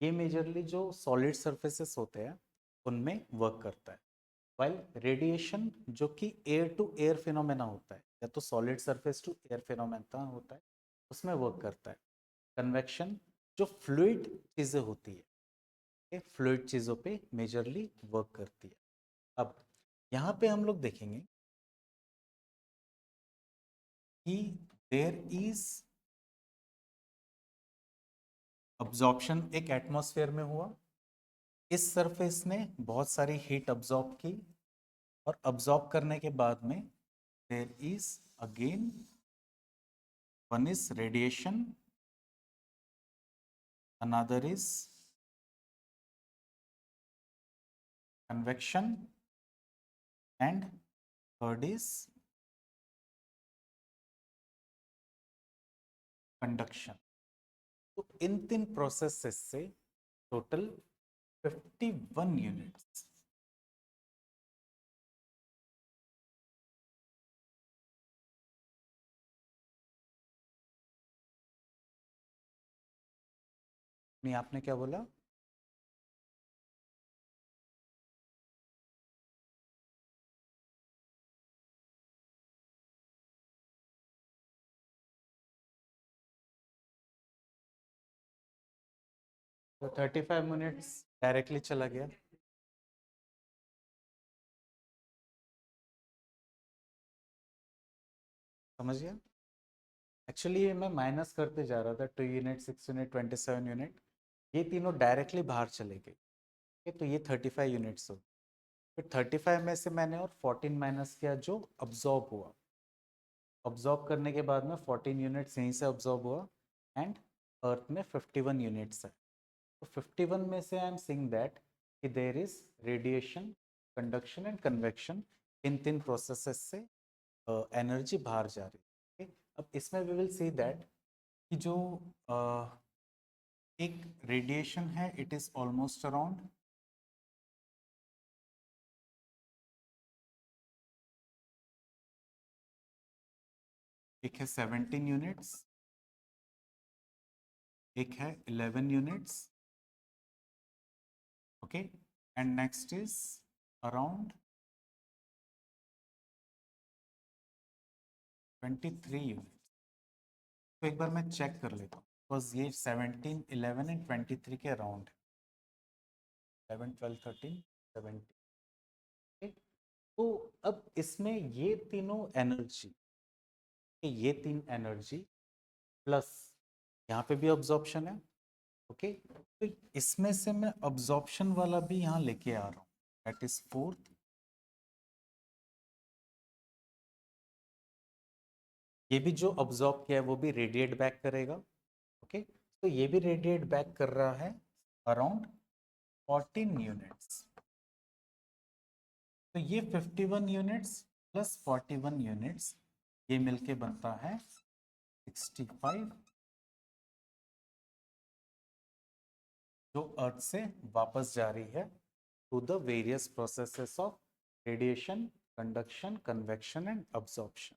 ये मेजरली जो सॉलिड सरफेसेस होते हैं उनमें वर्क करता है. वाइल रेडिएशन जो कि एयर टू एयर फिनोमेना होता है या तो solid surface to air phenomena होता है उसमें वर्क करता है. कन्वेक्शन जो फ्लूइड चीजें होती है फ्लूइड चीजों पे मेजरली वर्क करती है. अब यहाँ पे हम लोग देखेंगे कि देयर इज अब्जॉर्प्शन एक एटमॉस्फेयर में हुआ. इस सरफेस ने बहुत सारी हीट अब्जॉर्ब की और अब्जॉर्ब करने के बाद में there is again one is radiation, another is convection and third is conduction. तो इन तीन प्रोसेसेस से टोटल 51 यूनिट्स। नहीं, आपने क्या बोला? तो 35 मिनट्स डायरेक्टली चला गया। समझ गया? एक्चुअली ये मैं माइनस करते जा रहा था, 2 यूनिट, 6 यूनिट, 27 यूनिट, ये तीनों डायरेक्टली बाहर चले गए। तो ये 35 यूनिट्स हो। फिर 35 में से मैंने और 14 माइनस किया जो अब्जॉर्ब हुआ। अब्जॉर्ब करने के बाद में 14 यूनिट्स यहीं से अब्जॉर्ब हुआ, एंड अर्थ में 51 यूनिट्स है। तो 51 में से आई एम सीइंग दैट कि there is radiation, conduction and convection. इन तीन प्रोसेसेस से एनर्जी बाहर जा रही है। अब इसमें वी विल सी दैट कि जो एक रेडिएशन है, इट इज ऑलमोस्ट अराउंड, एक है 17 यूनिट्स, एक है 11 units, okay, and next is around 23 units. तो एक बार मैं चेक कर लेता हूँ, बिकॉज ये 17, 11 एंड 23 के अराउंड है। 11, 12, 13, 17। तो अब इसमें ये तीनों एनर्जी, ये तीन एनर्जी प्लस यहाँ पे भी ऑब्जॉर्प्शन है, ओके। तो इसमें से मैं ऑब्जॉर्प्शन वाला भी यहाँ लेके आ रहा हूँ, दैट इज फोर्थ। ये भी जो ऑब्जॉर्ब किया है वो भी रेडिएट बैक करेगा, ओके। तो ये भी रेडिएट बैक कर रहा है अराउंड 14 यूनिट्स। तो ये 51 यूनिट्स प्लस 41 यूनिट्स, ये मिलके बनता है 65, जो अर्थ से वापस जा रही है to the various processes of radiation, conduction, convection and absorption.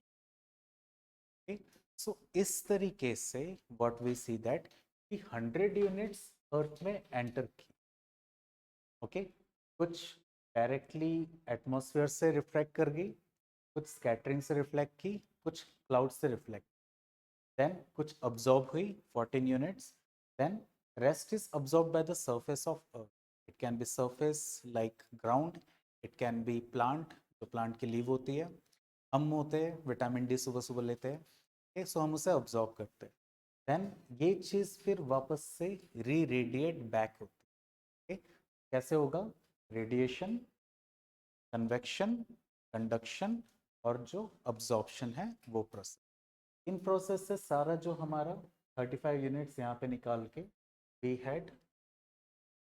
So इस तरीके से व्हाट वी सी दैट कि 100 यूनिट्स अर्थ में एंटर की, ओके। कुछ डायरेक्टली एटमॉस्फेयर से रिफ्लेक्ट कर गई, कुछ स्कैटरिंग से रिफ्लेक्ट की, कुछ क्लाउड से रिफ्लेक्ट, देन कुछ अब्जॉर्ब हुई 14 units, then rest is absorbed by the surface of earth. It can be surface like ground, it can be plant, जो प्लांट की लीव होती है, हम होते हैं विटामिन डी सुबह सुबह लेते हैं, okay, सो हम उसे ऑब्जॉर्व करते हैं। देन ये चीज फिर वापस से री रेडिएट बैक होती है, okay? कैसे होगा? रेडिएशन, कन्वेक्शन, कंडक्शन और जो अब्जॉर्प्शन है वो प्रोसेस। इन प्रोसेस से सारा जो हमारा 35 यूनिट्स यहाँ पे निकाल के वी हैड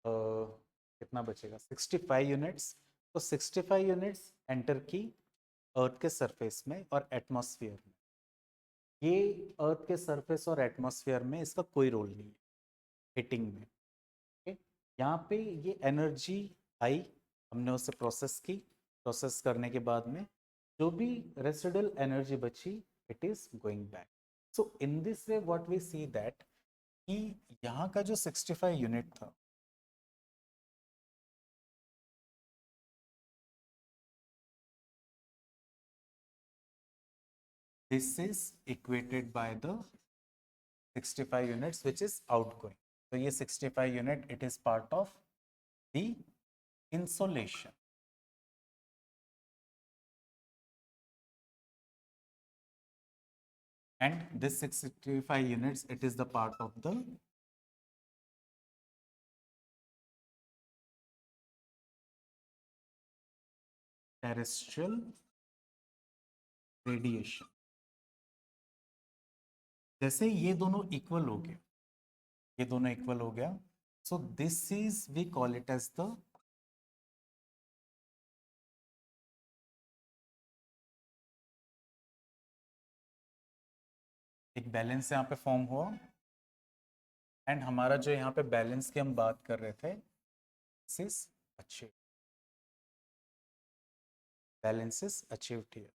कितना बचेगा, 65 यूनिट्स। तो 65 यूनिट्स एंटर की अर्थ के सरफेस में और एटमॉस्फेयर में। ये अर्थ के सरफेस और एटमॉस्फेयर में इसका कोई रोल नहीं है हीटिंग में, okay? यहाँ पे ये एनर्जी आई, हमने उसे प्रोसेस की, प्रोसेस करने के बाद में जो भी रेसिडुअल एनर्जी बची, it is going back. So in this way what we see that कि यहाँ का जो 65 यूनिट था, this is equated by the 65 units which is outgoing. So ये 65 unit, it is part of the insolation. And this 65 units, it is the part of the terrestrial radiation. जैसे ये दोनों equal हो गए, ये दोनों इक्वल हो गया, so this is we call it as the एक बैलेंस यहाँ पे फॉर्म हुआ, एंड हमारा जो यहाँ पे बैलेंस की हम बात कर रहे थे, this is achieve, balance is achieved here.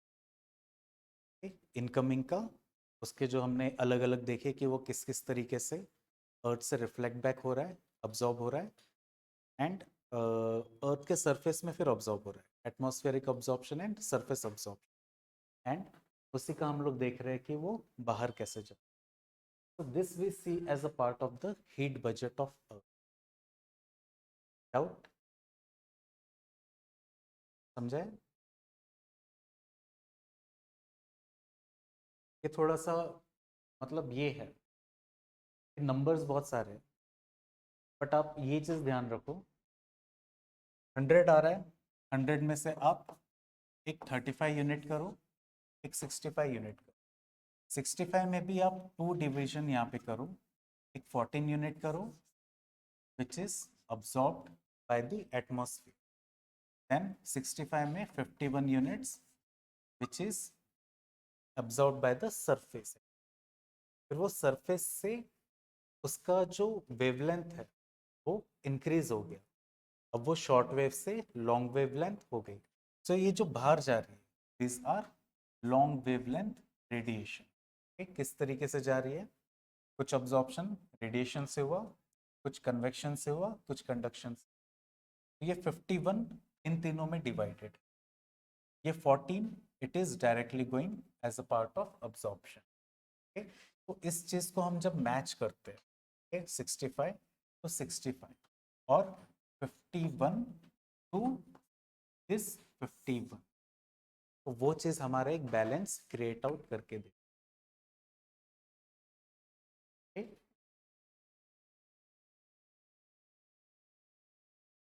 Incoming का उसके जो हमने अलग अलग देखे कि वो किस किस तरीके से अर्थ से रिफ्लेक्ट बैक हो रहा है, अब्जॉर्ब हो रहा है, एंड अर्थ के सरफेस में फिर ऑब्जॉर्व हो रहा है, atmospheric absorption and surface absorption, and उसी का हम लोग देख रहे हैं कि वो बाहर कैसे जाए। So this we see as a part of the heat budget of Earth. Doubt? समझे? ये थोड़ा सा मतलब ये है, नंबर्स बहुत सारे हैं, बट आप ये चीज ध्यान रखो, 100 आ रहा है, 100 में से आप एक 35 यूनिट करो, एक 65 यूनिट करो, 65 में भी आप 2 डिवीजन यहाँ पे करो, एक 14 यूनिट करो which is absorbed by the atmosphere, then 65 में 51 units which is absorbed by the surface. फिर वो सरफेस से उसका जो वेवलेंथ है वो इंक्रीज हो गया, अब वो शॉर्ट वेव से लॉन्ग वेवलेंथ हो गई। तो ये जो बाहर जा रही है, this are long wavelength radiation. किस तरीके से जा रही है, कुछ अब्जॉर्प्शन रेडिएशन से हुआ, कुछ कन्वेक्शन से हुआ, कुछ कंडक्शन से। तो ये 51 इन तीनों में डिवाइडेड, ये 14 it is directly going as a part of absorption. तो इस चीज को हम जब मैच करते हैं 65 तो 65 और 51 टू दिस 51, तो वो चीज हमारा एक बैलेंस क्रिएट आउट करके दे।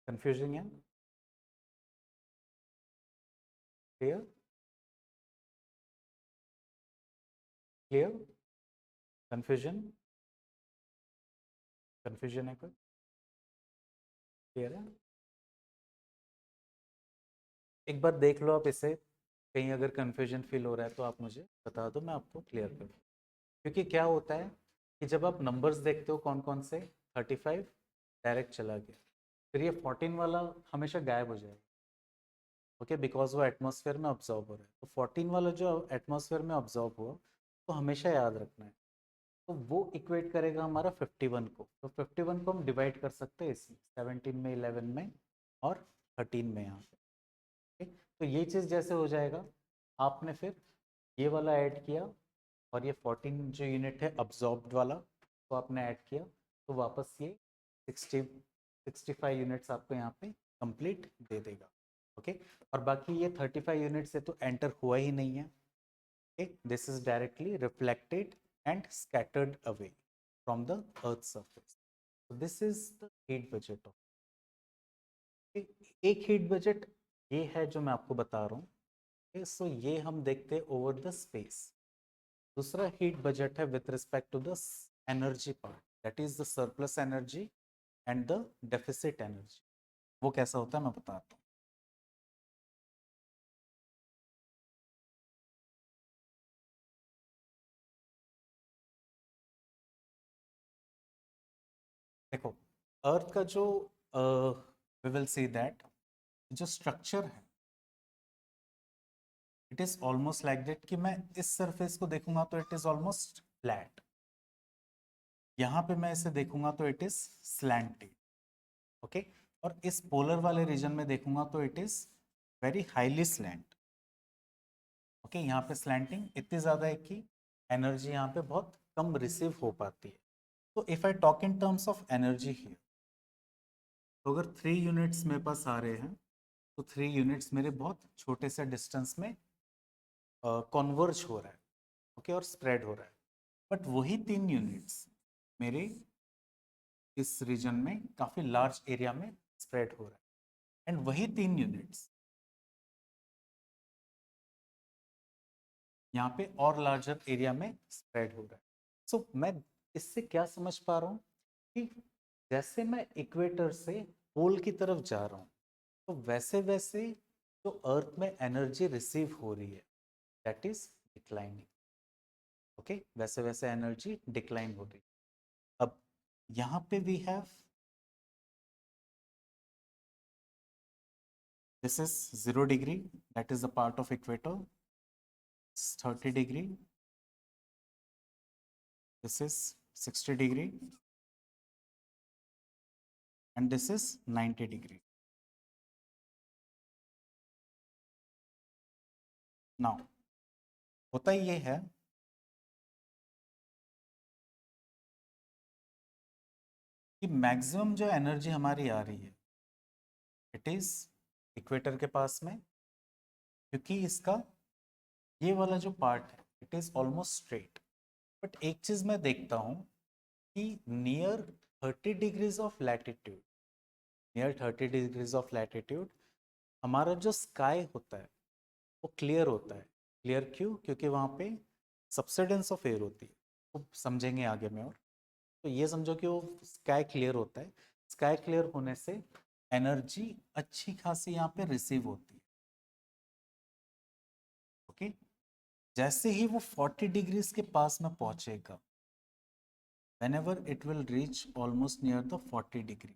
कंफ्यूजन है? क्लियर? क्लियर? कंफ्यूजन? कंफ्यूजन है कोई? क्लियर है? एक बार देख लो आप इसे, कहीं अगर कंफ्यूजन फील हो रहा है तो आप मुझे बता दो, मैं आपको क्लियर कर दूँ। क्योंकि क्या होता है कि जब आप नंबर्स देखते हो कौन कौन से, 35 डायरेक्ट चला गया, फिर ये 14 वाला हमेशा गायब हो जाएगा, ओके, बिकॉज वो एटमॉस्फेयर में ऑब्जॉर्व हो रहा है। तो 14 वाला जो एटमॉस्फेयर में ऑब्जॉर्व हुआ तो हमेशा याद रखना है, तो वो इक्वेट करेगा हमारा 51 को। तो 51 को हम डिवाइड कर सकते हैं इसमें, 17 में, 11 में और 13 में यहाँ पे, ठीक। तो ये चीज़ जैसे हो जाएगा, आपने फिर ये वाला ऐड किया और ये 14 जो यूनिट है अब्जॉर्ब्ड वाला तो आपने ऐड किया, तो वापस ये 65 यूनिट्स आपको यहाँ पे कंप्लीट दे देगा, ओके। और बाकी ये 35 यूनिट से तो एंटर हुआ ही नहीं है, okay, this is directly reflected and scattered away from the earth's surface. So this is the heat budget of, एक हीट बजट ये है जो मैं आपको बता रहा हूँ। सो ये हम देखते हैं ओवर द स्पेस। दूसरा हीट बजट है with respect to the energy part, that is the surplus energy and the deficit energy. वो कैसा होता है मैं बताता हूँ। देखो, अर्थ का जो वी विल सी दैट जो स्ट्रक्चर है it is almost like that, कि मैं इस सरफेस को देखूंगा तो इट इज ऑलमोस्ट फ्लैट, यहाँ पे मैं इसे देखूंगा तो इट इज स्लैंटेड, ओके। और इस पोलर वाले रीजन में देखूंगा तो it is very highly slant, okay. यहाँ पे स्लैंटिंग इतनी ज़्यादा है कि एनर्जी यहाँ पे बहुत कम रिसीव हो पाती है। तो if I talk in terms of energy here, तो अगर 3 यूनिट्स मेरे पास आ रहे हैं तो 3 यूनिट्स मेरे बहुत छोटे से डिस्टेंस में कॉन्वर्ज हो रहा है, ओके, और स्प्रेड हो रहा है। बट वही 3 यूनिट्स मेरे इस रीजन में काफ़ी लार्ज एरिया में स्प्रेड हो रहा है, एंड वही 3 यूनिट्स यहाँ पे और लार्जर एरिया में स्प्रेड हो रहा है। सो मैं इससे क्या समझ पा रहा हूँ कि जैसे मैं इक्वेटर से पोल की तरफ जा रहा हूँ तो वैसे वैसे जो अर्थ में एनर्जी रिसीव हो रही है दैट इज डिक्लाइनिंग, ओके, वैसे वैसे एनर्जी डिक्लाइन हो रही। अब यहाँ पे we have this is 0 degree, that is the part of equator. It's 30 degree, this is 60 degree, and this is 90 degree. Now होता ये है कि मैक्सिमम जो एनर्जी हमारी आ रही है इट इज इक्वेटर के पास में, क्योंकि इसका ये वाला जो पार्ट है it is almost straight. But एक चीज मैं देखता हूँ कि near 30 degrees of latitude, near 30 degrees of latitude हमारा जो स्काई होता है वो क्लियर होता है। क्लियर क्यों? क्योंकि वहाँ पे सब्सिडेंस ऑफ एयर होती है, वो समझेंगे आगे में। और तो ये समझो कि वो स्काई क्लियर होता है, स्काई क्लियर होने से एनर्जी अच्छी खासी यहाँ पे रिसीव होती है। ओके, जैसे ही वो 40 डिग्रीज के पास में पहुंचेगा, whenever it will reach almost near the 40 degree,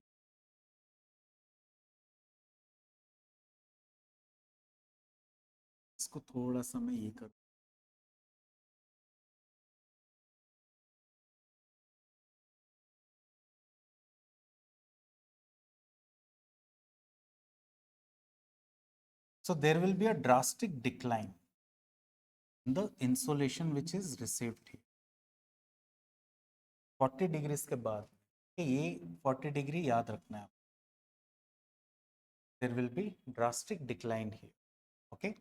इसको थोड़ा सा मैं ये करूँ, so there will be a drastic decline in the insolation which is received here 40 degrees के बाद। ये 40 डिग्री याद रखना है, there will be drastic decline here. Okay,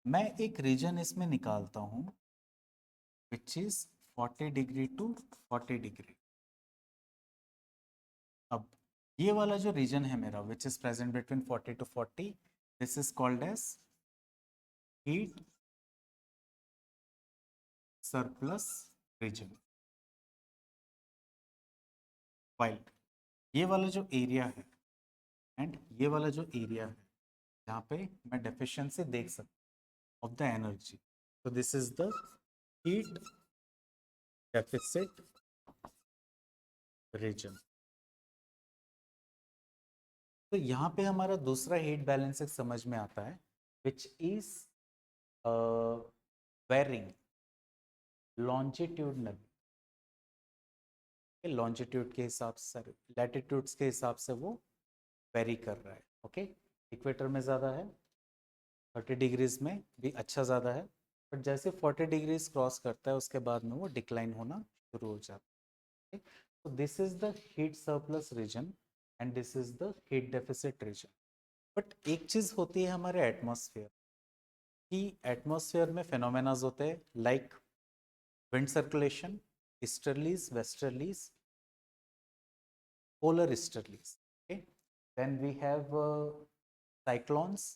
मैं एक रीजन इसमें निकालता हूँ which is 40 degree to 40 degree. अब ये वाला जो रीजन है मेरा which is present between 40 to 40, this is called as heat surplus region. While ये वाला जो एरिया है एंड ये वाला जो एरिया है जहाँ पे मैं डेफिशिएंसी देख सकता ऑफ द एनर्जी, तो this is the heat deficit region. तो यहाँ पे हमारा दूसरा हीट बैलेंसिंग समझ में आता है which is varying longitudinal, longitude के हिसाब से, लैटिट्यूड्स के हिसाब से वो वेरी कर रहा है। ओके, इक्वेटर में ज़्यादा है, 30 डिग्रीज में भी अच्छा ज़्यादा है, बट जैसे 40 डिग्रीज क्रॉस करता है उसके बाद में वो डिक्लाइन होना शुरू हो जाता है। तो this is the heat surplus region and this is the heat deficit region. But एक चीज़ होती है हमारे एटमॉस्फेयर कि एटमॉस्फेयर में फिनोमेनाज होते हैं like wind circulation, easterlies, westerlies, polar easterlies. Okay, then we have cyclones.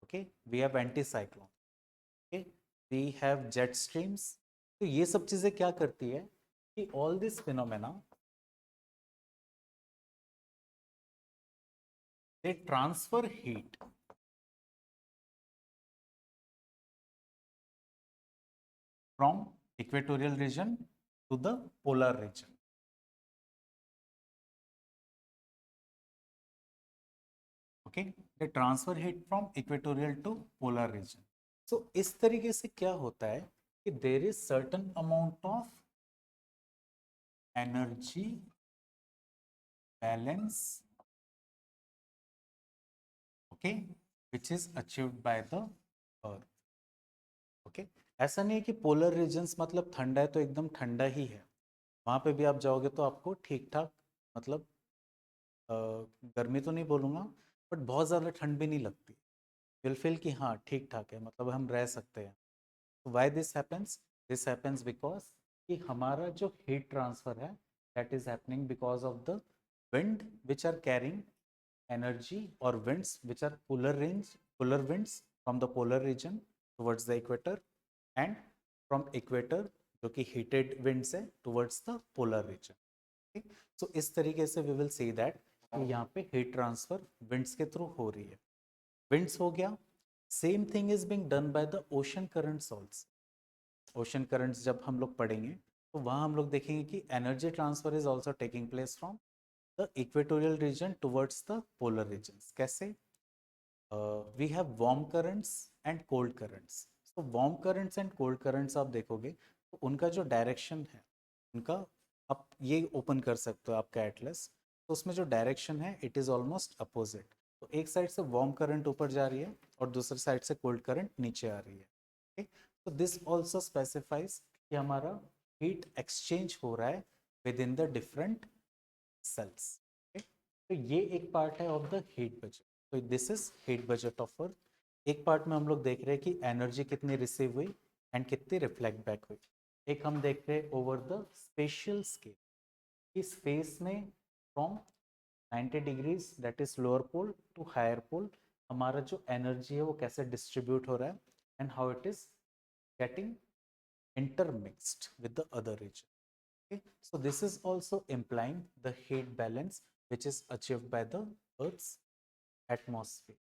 Okay, we have anticyclone. Okay, we have jet streams. तो ये सब चीजें क्या करती है कि all this phenomena they transfer heat from equatorial region to the polar region. Okay, they transfer heat from equatorial to polar region. So इस तरीके से क्या होता है कि there is certain amount of energy balance, okay, which is achieved by the earth. Okay, ऐसा नहीं है कि पोलर रीजन्स मतलब ठंडा है तो एकदम ठंडा ही है, वहाँ पे भी आप जाओगे तो आपको ठीक ठाक मतलब गर्मी तो नहीं बोलूँगा बट बहुत ज़्यादा ठंड भी नहीं लगती, विल फील कि हाँ ठीक ठाक है, मतलब हम रह सकते हैं। तो वाई दिस हैपन्स बिकॉज कि हमारा जो हीट ट्रांसफ़र है that is happening because of the wind which are carrying energy or winds which are polar winds from the polar region towards the equator and from equator जो कि heated winds है towards the polar region. Okay? So इस तरीके से we will see that कि यहाँ पे heat transfer winds के थ्रू हो रही है। winds हो गया, same thing is being done by the ocean currents also. Ocean currents जब हम लोग पढ़ेंगे तो वहाँ हम लोग देखेंगे कि energy transfer is also taking place from the equatorial region towards the polar regions. कैसे? We have warm currents and cold currents. So warm currents and cold currents आप देखोगे तो उनका जो डायरेक्शन है, उनका आप ये ओपन कर सकते हो आपका एटलस, तो उसमें जो डायरेक्शन है इट इज़ ऑलमोस्ट अपोजिट. तो एक साइड से वार्म करंट ऊपर जा रही है और दूसरी साइड से कोल्ड करंट नीचे आ रही है. ओके, तो दिस ऑल्सो स्पेसिफाइज कि हमारा हीट एक्सचेंज हो रहा है with in the different cells. तो ये एक पार्ट है ऑफ द हीट बजट. तो this is heat budget of अर्थ. एक पार्ट में हम लोग देख रहे हैं कि एनर्जी कितनी रिसीव हुई एंड कितनी रिफ्लेक्ट बैक हुई. एक हम देख रहे हैं ओवर द स्पेशियल स्केल कि स्पेस में from 90 degrees that is lower pole to higher pole हमारा जो एनर्जी है वो कैसे डिस्ट्रीब्यूट हो रहा है and how it is getting intermixed with the other region. Okay, so this is also implying the heat balance which is achieved by the Earth's atmosphere.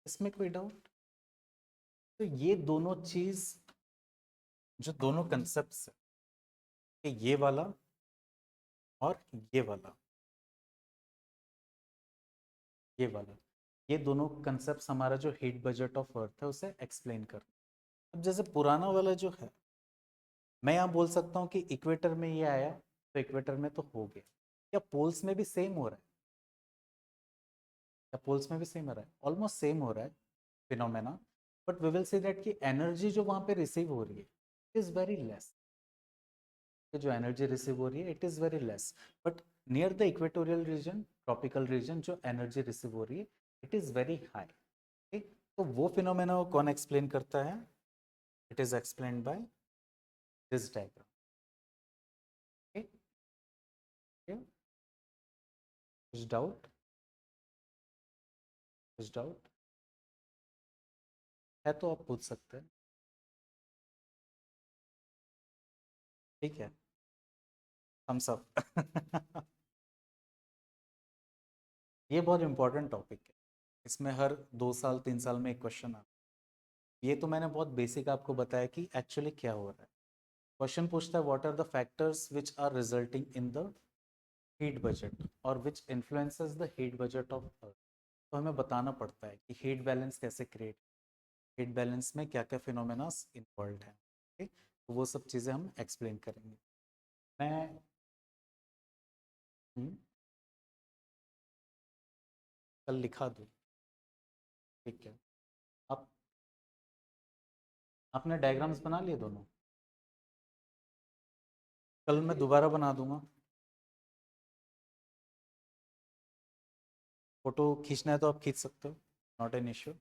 इसमें कोई डाउट? तो ये दोनों चीज, जो दोनों कंसेप्ट है, ये वाला और ये वाला, ये दोनों कंसेप्ट हमारा जो हीट बजट ऑफ अर्थ है उसे एक्सप्लेन कर. अब जैसे पुराना वाला जो है, मैं यहाँ बोल सकता हूँ कि इक्वेटर में ये आया तो इक्वेटर में तो हो गया. क्या पोल्स में भी सेम हो रहा है? या पोल्स में भी सेम हो रहा है? ऑलमोस्ट सेम हो रहा है phenomena. But we will see that कि एनर्जी जो वहाँ पे रिसीव हो रही है इज वेरी लेस. जो एनर्जी रिसीव हो रही है it is very less. But near the equatorial region, tropical region, जो एनर्जी रिसीव हो रही है इट इज़ वेरी हाई. ठीक, तो वो फिनोमेना को कौन एक्सप्लेन करता है? It is explained by this diagram. कुछ डाउट? कुछ डाउट है तो आप पूछ सकते हैं. ठीक है, हम सब ये बहुत इंपॉर्टेंट टॉपिक है. इसमें हर 2 साल 3 साल में एक क्वेश्चन आता है. ये तो मैंने बहुत बेसिक आपको बताया कि एक्चुअली क्या हो रहा है. क्वेश्चन पूछता है what are the factors which are resulting in the heat budget और which influences the heat budget of earth. तो हमें बताना पड़ता है कि हीट बैलेंस कैसे क्रिएट, हीट बैलेंस में क्या क्या फिनोमेनास इन्वॉल्व है. ठीक, तो वो सब चीज़ें हम एक्सप्लेन करेंगे. मैं कल लिखा दूँ? ठीक है. आप आपने डायग्राम्स बना लिए दोनों? कल मैं दोबारा बना दूंगा. फोटो खींचना है तो आप खींच सकते हो, नॉट एन इश्यू.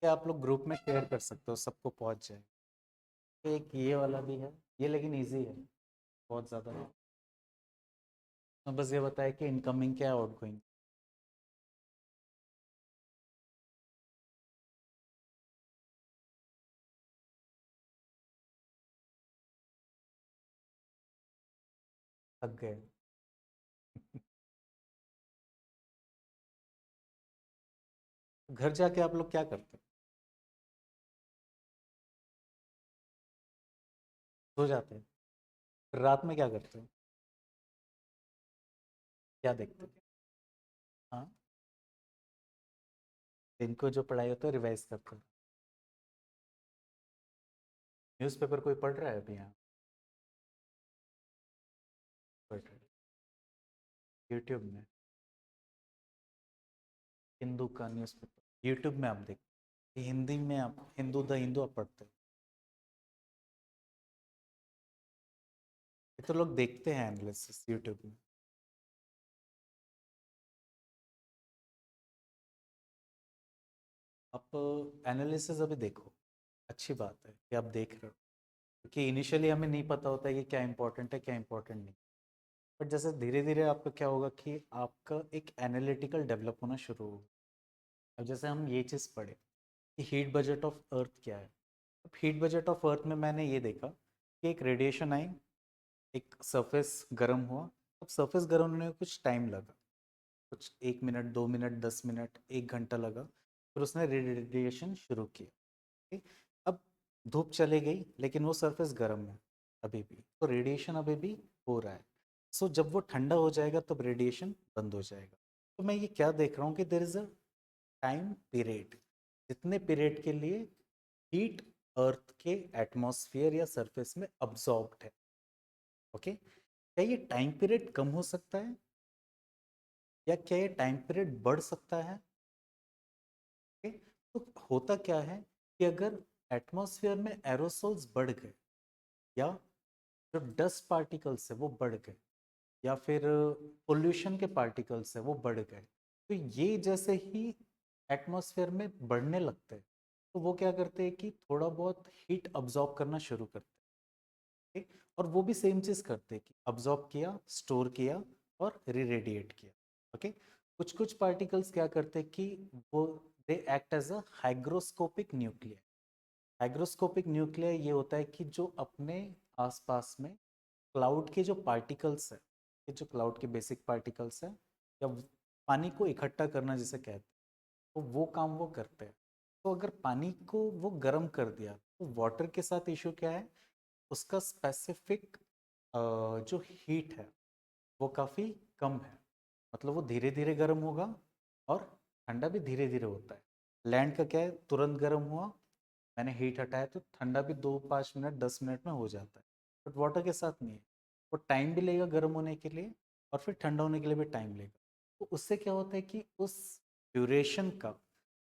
क्या आप लोग ग्रुप में शेयर कर सकते हो, सबको पहुंच जाए. एक ये वाला भी है, ये लेकिन इजी है, बहुत ज़्यादा नहीं. तो बस ये बताया कि इनकमिंग क्या है, आउटगोइंग. थक गए. घर जाके आप लोग क्या करते हो? सो जाते हैं? रात में क्या करते हो? क्या देखते हो? हाँ, दिन को जो पढ़ाई होता है रिवाइज करते हो. न्यूज़पेपर कोई पढ़ रहा है अभी यहाँ? पढ़ रहा है यूट्यूब में, हिंदू का न्यूज़पेपर यूट्यूब में आप देखते, हिंदी में आप हिंदू द हिंदू आप पढ़ते हो. ये तो लोग देखते हैं एनालिसिस यूट्यूब में. आप एनालिसिस अभी देखो, अच्छी बात है कि आप देख रहे हो, क्योंकि इनिशियली हमें नहीं पता होता है कि क्या इंपॉर्टेंट है क्या इंपॉर्टेंट नहीं. बट जैसे धीरे धीरे आपका क्या होगा कि आपका एक एनालिटिकल डेवलप होना शुरू होगा. अब जैसे हम ये चीज़ पढ़े कि हीट बजट ऑफ अर्थ क्या है। अब हीट बजट ऑफ अर्थ में मैंने ये देखा कि एक रेडिएशन आई, एक सरफेस गर्म हुआ। अब सरफेस गर्म होने में कुछ टाइम लगा, कुछ 1 मिनट, 2 मिनट, 10 मिनट, 1 घंटा लगा। फिर उसने रेडिएशन शुरू किया। ठीक? अब धूप चली गई लेकिन वो सरफेस गर्म है अभी भी, तो रेडिएशन अभी भी हो रहा है। सो जब वो ठंडा हो जाएगा तब रेडिएशन बंद हो जाएगा। तो मैं ये क्या देख रहा हूँ कि there is a time period, जितने पीरियड के लिए हीट अर्थ के एटमॉस्फेयर या सरफेस में अब्सॉर्ब्ड है। ओके, क्या ये टाइम पीरियड कम हो सकता है या क्या ये टाइम पीरियड बढ़ सकता है? ओके, तो होता क्या है कि अगर एटमॉस्फेयर में एरोसोल्स बढ़ गए या जो डस्ट पार्टिकल्स है वो बढ़ गए या फिर पोल्यूशन के पार्टिकल्स है वो बढ़ गए, तो ये जैसे ही एटमॉस्फेयर में बढ़ने लगते हैं तो वो क्या करते हैं कि थोड़ा बहुत हीट अब्जॉर्ब करना शुरू करते हैं। ठीक? और वो भी सेम चीज करते हैं कि अब्जॉर्ब किया, स्टोर किया और रीरेडिएट किया। ओके, कुछ कुछ पार्टिकल्स क्या करते हैं कि वो they act as a hygroscopic nuclear. Hygroscopic nuclear ये होता है कि जो अपने आसपास में क्लाउड के जो पार्टिकल्स है, ये जो क्लाउड के बेसिक पार्टिकल्स है या पानी को इकट्ठा करना जिसे कहते हैं, तो वो काम वो करते हैं। तो अगर पानी को वो गर्म कर दिया तो वाटर के साथ इशू क्या है, उसका स्पेसिफिक जो हीट है वो काफ़ी कम है। मतलब वो धीरे धीरे गर्म होगा और ठंडा भी धीरे धीरे होता है। लैंड का क्या है, तुरंत गर्म हुआ, मैंने हीट हटाया तो ठंडा भी 2-5 मिनट 10 मिनट में हो जाता है। बट वाटर के साथ नहीं है, वो टाइम भी लेगा गर्म होने के लिए और फिर ठंडा होने के लिए भी टाइम लेगा। तो उससे क्या होता है कि उस ड्यूरेशन का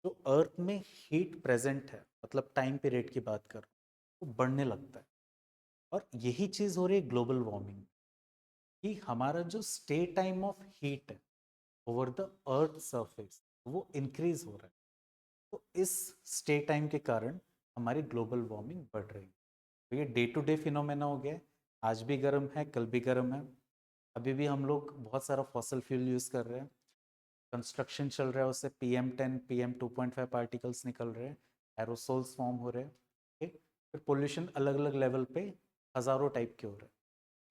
जो अर्थ में हीट प्रेजेंट है, मतलब टाइम पीरियड की बात कर, वो बढ़ने लगता है। और यही चीज़ हो रही है ग्लोबल वार्मिंग कि हमारा जो स्टे टाइम ऑफ हीट है ओवर द अर्थ सरफेस वो इंक्रीज हो रहा है। तो इस स्टे टाइम के कारण हमारी ग्लोबल वार्मिंग बढ़ रही है। तो ये डे टू डे फिनोमेना हो गया है। आज भी गर्म है, कल भी गर्म है। अभी भी हम लोग बहुत सारा फॉसल फ्यूल यूज़ कर रहे हैं, कंस्ट्रक्शन चल रहा है, उससे PM10 PM2.5 पार्टिकल्स निकल रहे हैं, एरोसोल्स फॉर्म हो रहे हैं। ठीक, फिर पोल्यूशन अलग अलग लेवल पे हज़ारों टाइप के हो रहे हैं।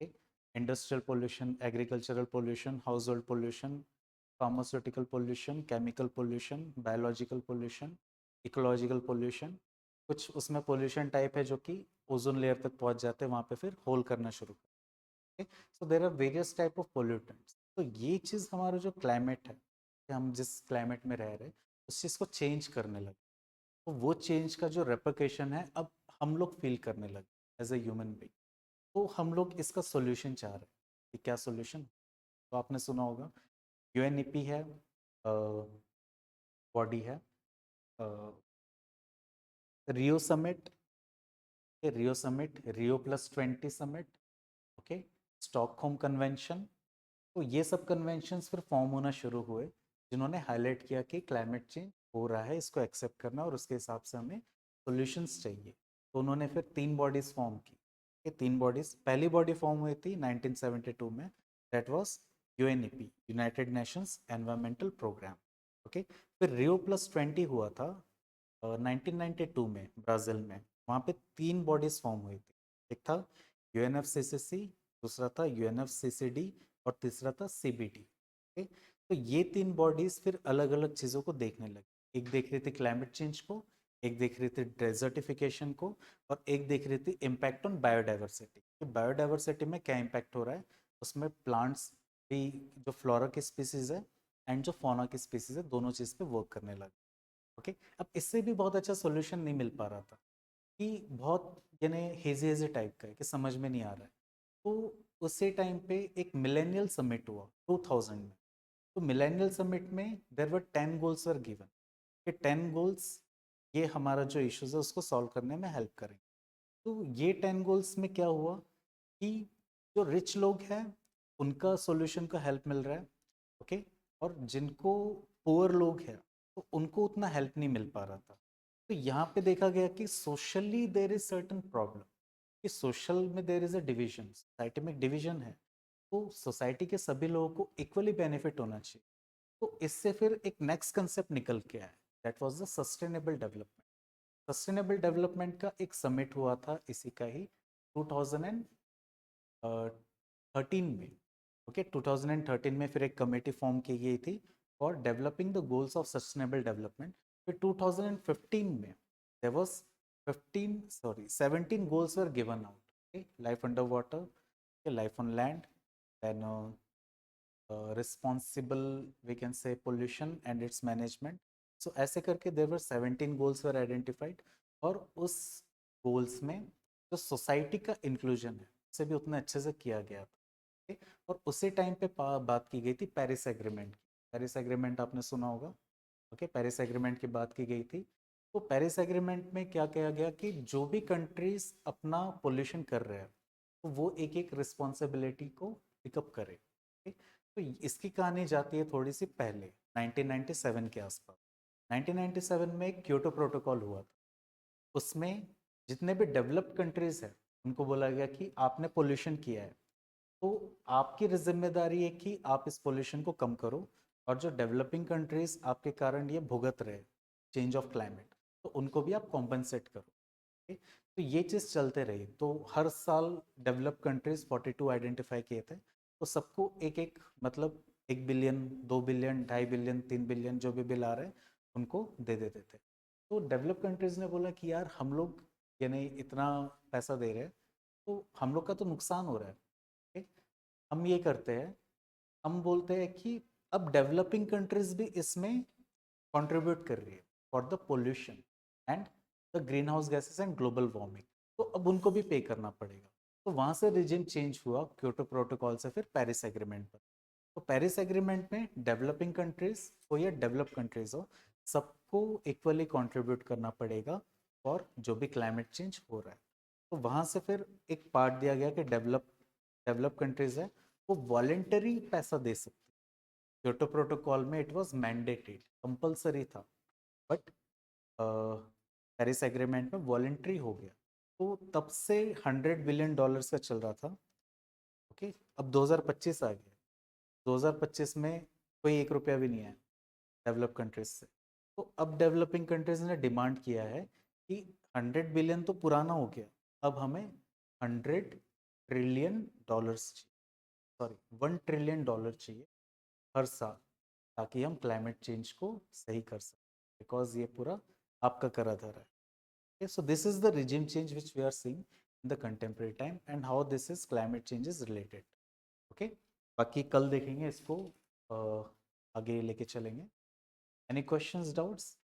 ठीक, industrial pollution, agricultural pollution, house hold pollution, pharmaceutical pollution, chemical pollution, biological pollution, ecological pollution. कुछ उसमें पोल्यूशन टाइप है जो कि ओजोन लेयर तक पहुंच जाते हैं, वहाँ पे फिर होल करना शुरू करते हैं। So there are various type of pollutants. तो ये चीज़ हमारा जो क्लाइमेट है कि हम जिस क्लाइमेट में रह रहे हैं उस चीज़ को चेंज करने लगे। तो वो चेंज का जो रेप्लिकेशन है अब हम लोग फील करने लगे एज ए ह्यूमन बीइंग। तो हम लोग इसका सोल्यूशन चाह रहे हैं कि क्या सोल्यूशन। तो आपने सुना होगा UNEP है, बॉडी है, Rio summit, Rio summit, Rio+20 summit, okay, Stockholm convention. तो ये सब कन्वेंशंस फिर फॉर्म होना शुरू हुए जिन्होंने हाईलाइट किया कि क्लाइमेट चेंज हो रहा है, इसको एक्सेप्ट करना और उसके हिसाब से हमें सॉल्यूशंस चाहिए। तो उन्होंने फिर 3 बॉडीज फॉर्म की। ये 3 बॉडीज, पहली बॉडी फॉर्म हुई थी 1972 में, that was UNEP, United Nations environmental programme. Okay, फिर Rio+20 हुआ था 1992 में ब्राज़ील में। वहाँ पे 3 बॉडीज फॉर्म हुई थी। एक था UNFCCC, दूसरा था UNFCCD और तीसरा था CBD। ठीक, तो ये 3 बॉडीज फिर अलग अलग चीज़ों को देखने लगी। एक देख रही थी क्लाइमेट चेंज को, एक देख रही थी डेजर्टिफिकेशन को, और एक देख रही थी इम्पैक्ट ऑन बायोडाइवर्सिटी कि बायोडाइवर्सिटी में क्या इम्पैक्ट हो रहा है। उसमें प्लांट्स भी, जो फ्लोरा की स्पीसीज है एंड जो फौना की स्पीसीज है, दोनों चीज़ पे वर्क करने लगे। ओके, अब इससे भी बहुत अच्छा सोल्यूशन नहीं मिल पा रहा था कि बहुत यानी हेजी हेजी टाइप का है कि समझ में नहीं आ रहा है। तो उसी टाइम पे एक मिलेनियल समिट हुआ 2000 में। तो मिलेनियल समिट में देर वर 10 गोल्स वर गिवन कि 10 गोल्स ये हमारा जो इश्यूज है उसको सॉल्व करने में हेल्प करेंगे। तो ये 10 गोल्स में क्या हुआ कि जो रिच लोग हैं उनका सॉल्यूशन का हेल्प मिल रहा है। ओके, और जिनको पुअर लोग हैं तो उनको उतना हेल्प नहीं मिल पा रहा था। तो यहाँ पे देखा गया कि socially there is certain problem, कि सोशल में there is a division, society में एक डिवीजन है। तो सोसाइटी के सभी लोगों को इक्वली बेनिफिट होना चाहिए। तो इससे फिर एक नेक्स्ट कंसेप्ट निकल के आया that was the sustainable development. Sustainable development का एक समिट हुआ था इसी का ही 2013 में। ओके 2013 में फिर एक कमेटी फॉर्म की गई थी for developing the goals of sustainable development. फिर 2015 में there was 17 goals were given out. Okay, life underwater, okay, life on land, then responsible we can say pollution and its management. So ऐसे करके there were 17 goals were identified और उस goals में जो society का inclusion है उसे भी उतने अच्छे से किया गया था। okay? और उसी टाइम पे बात की गई थी पेरिस एग्रीमेंट की। पेरिस एग्रीमेंट आपने सुना होगा। ओके पेरिस एग्रीमेंट की बात की गई थी। तो पेरिस एग्रीमेंट में क्या कहा गया कि जो भी कंट्रीज अपना पोल्यूशन कर रहे हैं तो वो एक एक रिस्पॉन्सिबिलिटी को पिकअप करे। okay? तो इसकी कहानी जाती है थोड़ी सी पहले 1997 के आसपास। 1997 में क्योटो प्रोटोकॉल हुआ था। उसमें जितने भी डेवलप्ड कंट्रीज हैं उनको बोला गया कि आपने पोल्यूशन किया है तो आपकी जिम्मेदारी है कि आप इस पोल्यूशन को कम करो और जो डेवलपिंग कंट्रीज आपके कारण ये भुगत रहे चेंज ऑफ क्लाइमेट तो उनको भी आप कॉम्पनसेट करो। okay? तो ये चीज़ चलते रही तो हर साल डेवलप कंट्रीज 42 आइडेंटिफाई किए थे तो सबको एक एक मतलब 1 बिलियन 2 बिलियन 2.5 बिलियन 3 बिलियन जो भी बिल आ रहे हैं उनको दे देते थे। तो डेवलप कंट्रीज ने बोला कि यार हम लोग यानी इतना पैसा दे रहे हैं तो हम लोग का तो नुकसान हो रहा है। okay? हम ये करते हैं हम बोलते हैं कि अब डेवलपिंग कंट्रीज भी इसमें कंट्रीब्यूट कर रही है for the pollution and the green house gases and global warming तो अब उनको भी पे करना पड़ेगा। तो वहां से रिजिम चेंज हुआ क्योटो प्रोटोकॉल से फिर पेरिस एग्रीमेंट पर। तो पेरिस एग्रीमेंट में डेवलपिंग कंट्रीज हो या डेवलप कंट्रीज हो सबको इक्वली कंट्रीब्यूट करना पड़ेगा और जो भी क्लाइमेट चेंज हो रहा है। तो वहां से फिर एक पार्ट दिया गया कि डेवलप कंट्रीज है वो वॉलेंटरी पैसा दे सकते। क्योटो प्रोटोकॉल में इट वाज मैंडेटेड कंपलसरी था बट पेरिस एग्रीमेंट में वॉलेंट्री हो गया। तो तब से $100 बिलियन का चल रहा था। ओके अब 2025 आ गया। 2025 में कोई 1 रुपया भी नहीं आया डेवलप कंट्रीज से। तो अब डेवलपिंग कंट्रीज ने डिमांड किया है कि 100 बिलियन तो पुराना हो गया अब हमें $100 ट्रिलियन चाहिए। सॉरी $1 ट्रिलियन चाहिए हर साल ताकि हम क्लाइमेट चेंज को सही कर सकें बिकॉज ये पूरा आपका करा धरा है। okay, so this is the regime change which we are seeing in the contemporary time and how this is climate change is related. okay? बाकी कल देखेंगे इसको आगे लेके चलेंगे। Any questions doubts?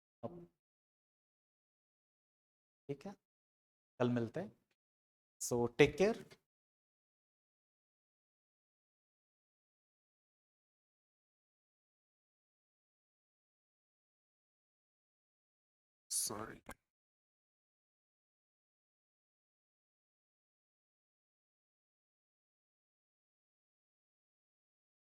ठीक है कल मिलते हैं। So take care. सॉरी